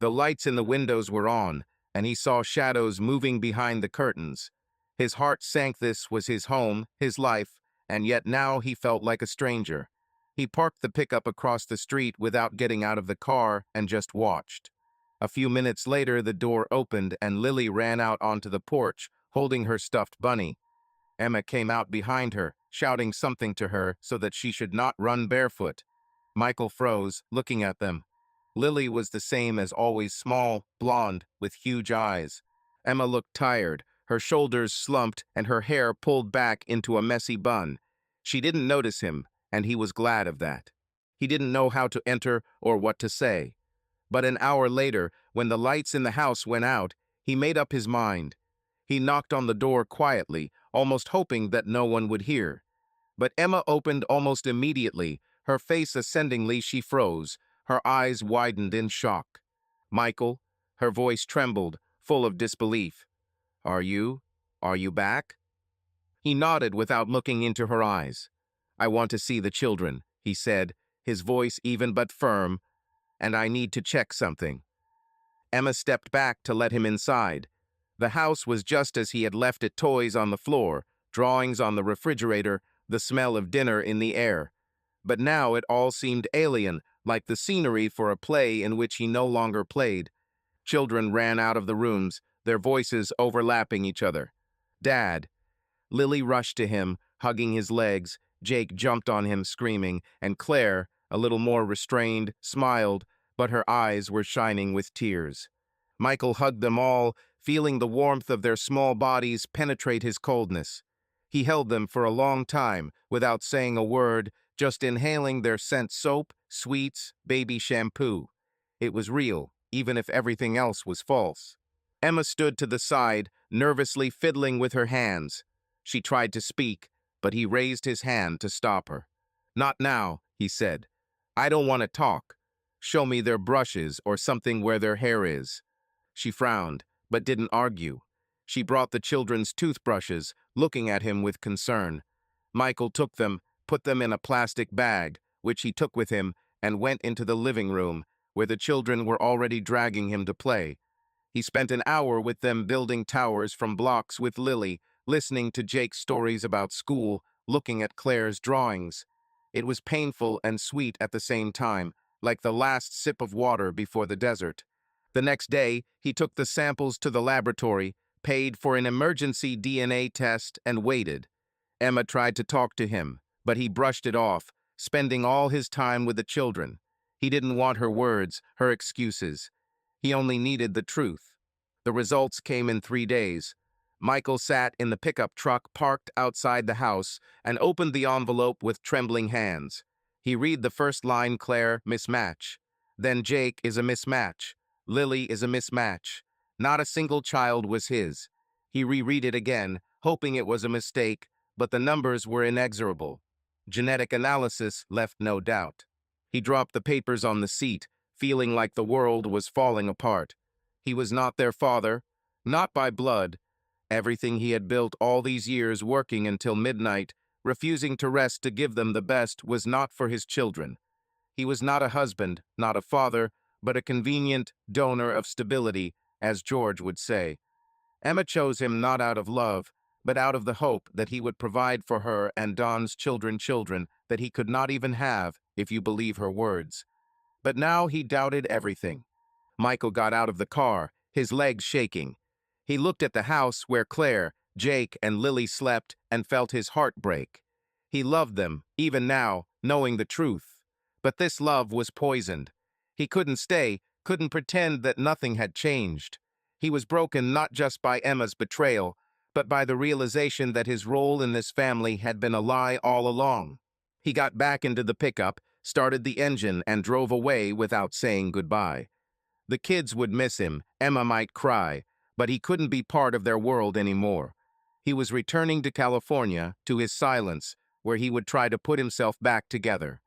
The lights in the windows were on, and he saw shadows moving behind the curtains. His heart sank. This was his home, his life, and yet now he felt like a stranger. He parked the pickup across the street without getting out of the car and just watched. A few minutes later, the door opened and Lily ran out onto the porch, holding her stuffed bunny. Emma came out behind her, shouting something to her so that she should not run barefoot. Michael froze, looking at them. Lily was the same as always: small, blonde, with huge eyes. Emma looked tired, her shoulders slumped and her hair pulled back into a messy bun. She didn't notice him, and he was glad of that. He didn't know how to enter or what to say. But an hour later, when the lights in the house went out, he made up his mind. He knocked on the door quietly, almost hoping that no one would hear. But Emma opened almost immediately. Her face ascendingly, she froze. Her eyes widened in shock. "Michael," her voice trembled, full of disbelief. Are you back?" He nodded without looking into her eyes. "I want to see the children," he said, his voice even but firm, "and I need to check something." Emma stepped back to let him inside. The house was just as he had left it: toys on the floor, drawings on the refrigerator, the smell of dinner in the air. But now it all seemed alien, like the scenery for a play in which he no longer played. Children ran out of the rooms, their voices overlapping each other. "Dad." Lily rushed to him, hugging his legs. Jake jumped on him, screaming, and Claire, a little more restrained, smiled, but her eyes were shining with tears. Michael hugged them all, feeling the warmth of their small bodies penetrate his coldness. He held them for a long time, without saying a word, just inhaling their scent: soap, sweets, baby shampoo. It was real, even if everything else was false. Emma stood to the side, nervously fiddling with her hands. She tried to speak, but he raised his hand to stop her. "Not now," he said. "I don't want to talk. Show me their brushes or something where their hair is." She frowned, but didn't argue. She brought the children's toothbrushes, looking at him with concern. Michael took them, put them in a plastic bag, which he took with him, and went into the living room, where the children were already dragging him to play. He spent an hour with them, building towers from blocks with Lily, listening to Jake's stories about school, looking at Claire's drawings. It was painful and sweet at the same time, like the last sip of water before the desert. The next day, he took the samples to the laboratory, paid for an emergency DNA test, and waited. Emma tried to talk to him, but he brushed it off, spending all his time with the children. He didn't want her words, her excuses. He only needed the truth. The results came in 3 days. Michael sat in the pickup truck parked outside the house and opened the envelope with trembling hands. He read the first line: "Claire, mismatch." Then "Jake is a mismatch. Lily is a mismatch. Not a single child was his." He reread it again, hoping it was a mistake, but the numbers were inexorable. Genetic analysis left no doubt. He dropped the papers on the seat, feeling like the world was falling apart. He was not their father, not by blood. Everything he had built all these years, working until midnight, refusing to rest to give them the best, was not for his children. He was not a husband, not a father, but a convenient donor of stability, as George would say. Emma chose him not out of love, but out of the hope that he would provide for her and Don's children that he could not even have, if you believe her words. But now he doubted everything. Michael got out of the car, his legs shaking. He looked at the house where Claire, Jake, and Lily slept and felt his heart break. He loved them, even now, knowing the truth. But this love was poisoned. He couldn't stay, couldn't pretend that nothing had changed. He was broken not just by Emma's betrayal, but by the realization that his role in this family had been a lie all along. He got back into the pickup, started the engine, and drove away without saying goodbye. The kids would miss him, Emma might cry, but he couldn't be part of their world anymore. He was returning to California, to his silence, where he would try to put himself back together.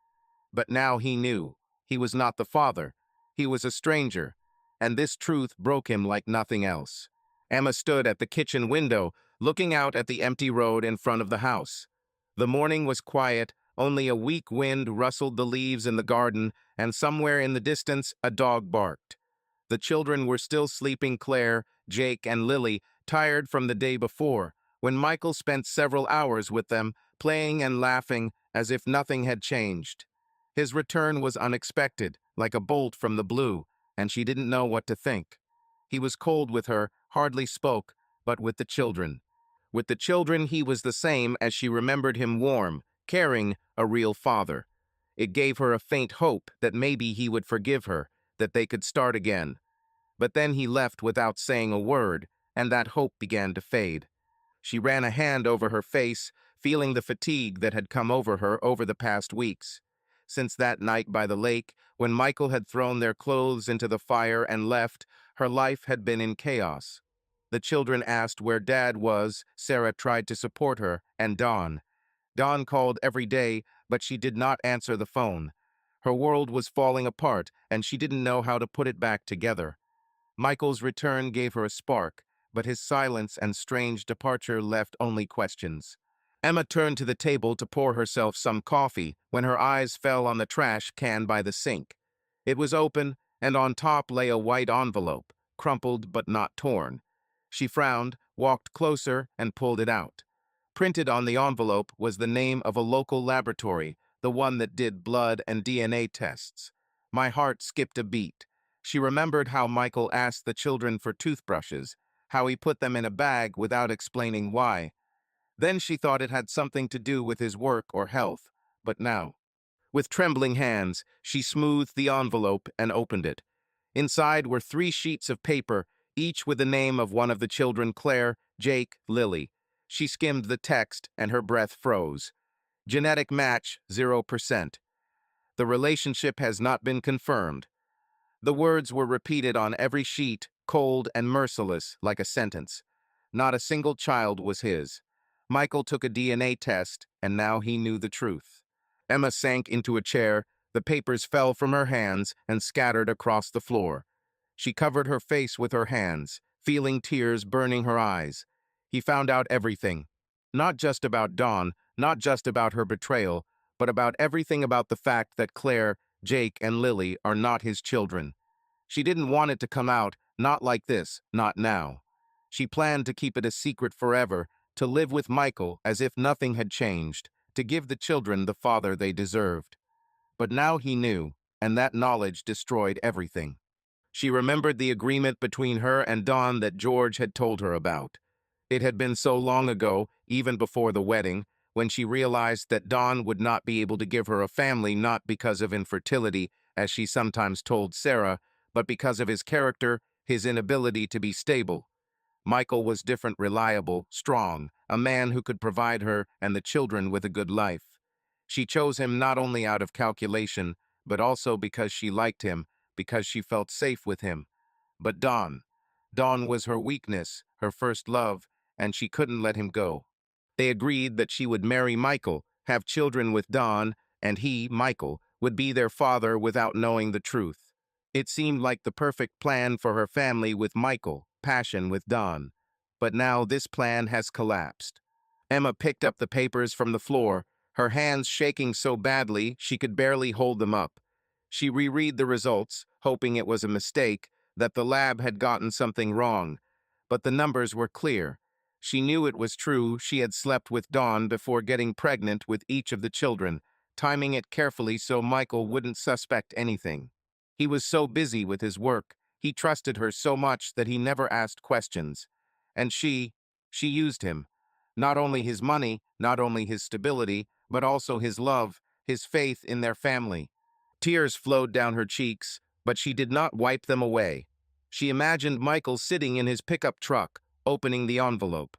But now he knew. He was not the father. He was a stranger, and this truth broke him like nothing else. Emma stood at the kitchen window, looking out at the empty road in front of the house. The morning was quiet, only a weak wind rustled the leaves in the garden, and somewhere in the distance a dog barked. The children were still sleeping, Claire, Jake, and Lily, tired from the day before, when Michael spent several hours with them, playing and laughing as if nothing had changed. His return was unexpected, like a bolt from the blue, and she didn't know what to think. He was cold with her, hardly spoke, but with the children. With the children he was the same as she remembered him, warm, caring, a real father. It gave her a faint hope that maybe he would forgive her, that they could start again. But then he left without saying a word, and that hope began to fade. She ran a hand over her face, feeling the fatigue that had come over her over the past weeks. Since that night by the lake, when Michael had thrown their clothes into the fire and left, her life had been in chaos. The children asked where Dad was, Sarah tried to support her, and Dawn. Dawn called every day, but she did not answer the phone. Her world was falling apart, and she didn't know how to put it back together. Michael's return gave her a spark, but his silence and strange departure left only questions. Emma turned to the table to pour herself some coffee when her eyes fell on the trash can by the sink. It was open, and on top lay a white envelope, crumpled but not torn. She frowned, walked closer, and pulled it out. Printed on the envelope was the name of a local laboratory, the one that did blood and DNA tests. My heart skipped a beat. She remembered how Michael asked the children for toothbrushes, how he put them in a bag without explaining why. Then she thought it had something to do with his work or health, but now. With trembling hands, she smoothed the envelope and opened it. Inside were 3 sheets of paper, each with the name of one of the children: Claire, Jake, Lily. She skimmed the text, and her breath froze. Genetic match, 0%. The relationship has not been confirmed. The words were repeated on every sheet, cold and merciless, like a sentence. Not a single child was his. Michael took a DNA test, and now he knew the truth. Emma sank into a chair. The papers fell from her hands and scattered across the floor. She covered her face with her hands, feeling tears burning her eyes. He found out everything. Not just about Dawn, not just about her betrayal, but about everything, about the fact that Claire, Jake, and Lily are not his children. She didn't want it to come out, not like this, not now. She planned to keep it a secret forever, to live with Michael as if nothing had changed, to give the children the father they deserved. But now he knew, and that knowledge destroyed everything. She remembered the agreement between her and Dawn that George had told her about. It had been so long ago, even before the wedding, when she realized that Dawn would not be able to give her a family, not because of infertility, as she sometimes told Sarah, but because of his character, his inability to be stable. Michael was different, reliable, strong, a man who could provide her and the children with a good life. She chose him not only out of calculation, but also because she liked him, because she felt safe with him. But Dawn was her weakness, her first love, and she couldn't let him go. They agreed that she would marry Michael, have children with Dawn, and he, Michael, would be their father without knowing the truth. It seemed like the perfect plan for her family, with Michael, passion with Dawn. But now this plan has collapsed. Emma picked up the papers from the floor, her hands shaking so badly she could barely hold them up. She reread the results, hoping it was a mistake, that the lab had gotten something wrong. But the numbers were clear. She knew it was true. She had slept with Dawn before getting pregnant with each of the children, timing it carefully so Michael wouldn't suspect anything. He was so busy with his work, he trusted her so much that he never asked questions. And she used him. Not only his money, not only his stability, but also his love, his faith in their family. Tears flowed down her cheeks, but she did not wipe them away. She imagined Michael sitting in his pickup truck, opening the envelope.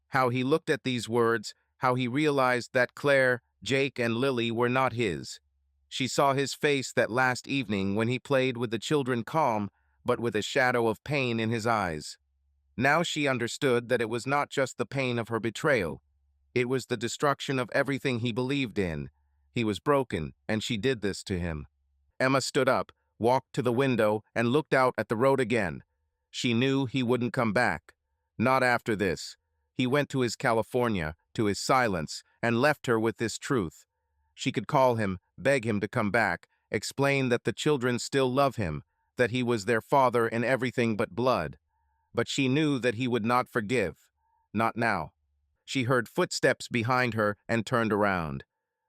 How he looked at these words, how he realized that Claire, Jake, and Lily were not his. She saw his face that last evening when he played with the children calm, but with a shadow of pain in his eyes. Now she understood that it was not just the pain of her betrayal. It was the destruction of everything he believed in. He was broken, and she did this to him. Emma stood up, walked to the window, and looked out at the road again. She knew he wouldn't come back. Not after this. He went to his California, to his silence, and left her with this truth. She could call him, beg him to come back, explain that the children still love him, that he was their father in everything but blood. But she knew that he would not forgive. Not now. She heard footsteps behind her and turned around.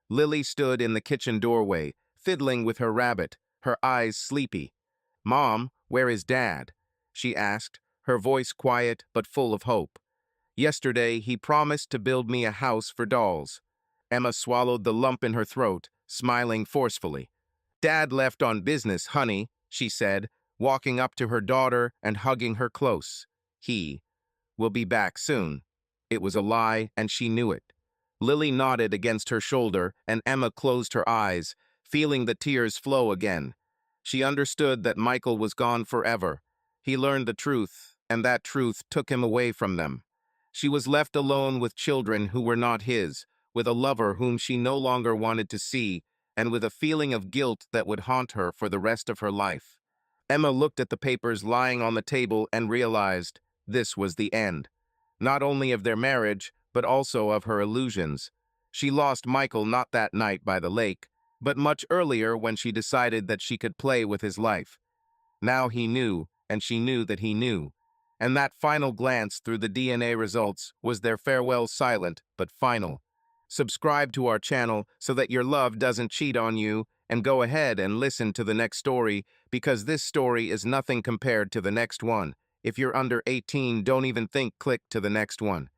Lily stood in the kitchen doorway, fiddling with her rabbit, her eyes sleepy. "Mom, where is Dad?" she asked, her voice quiet but full of hope. "Yesterday, he promised to build me a house for dolls." Emma swallowed the lump in her throat, smiling forcefully. "Dad left on business, honey," she said, walking up to her daughter and hugging her close. "He will be back soon." It was a lie, and she knew it. Lily nodded against her shoulder, and Emma closed her eyes, feeling the tears flow again. She understood that Michael was gone forever. He learned the truth, and that truth took him away from them. She was left alone with children who were not his, with a lover whom she no longer wanted to see, and with a feeling of guilt that would haunt her for the rest of her life. Emma looked at the papers lying on the table and realized this was the end. Not only of their marriage, but also of her illusions. She lost Michael not that night by the lake, but much earlier when she decided that she could play with his life. Now he knew, and she knew that he knew. And that final glance through the DNA results was their farewell, silent but final. Subscribe to our channel so that your love doesn't cheat on you, and go ahead and listen to the next story, because this story is nothing compared to the next one. If you're under 18, don't even think click to the next one.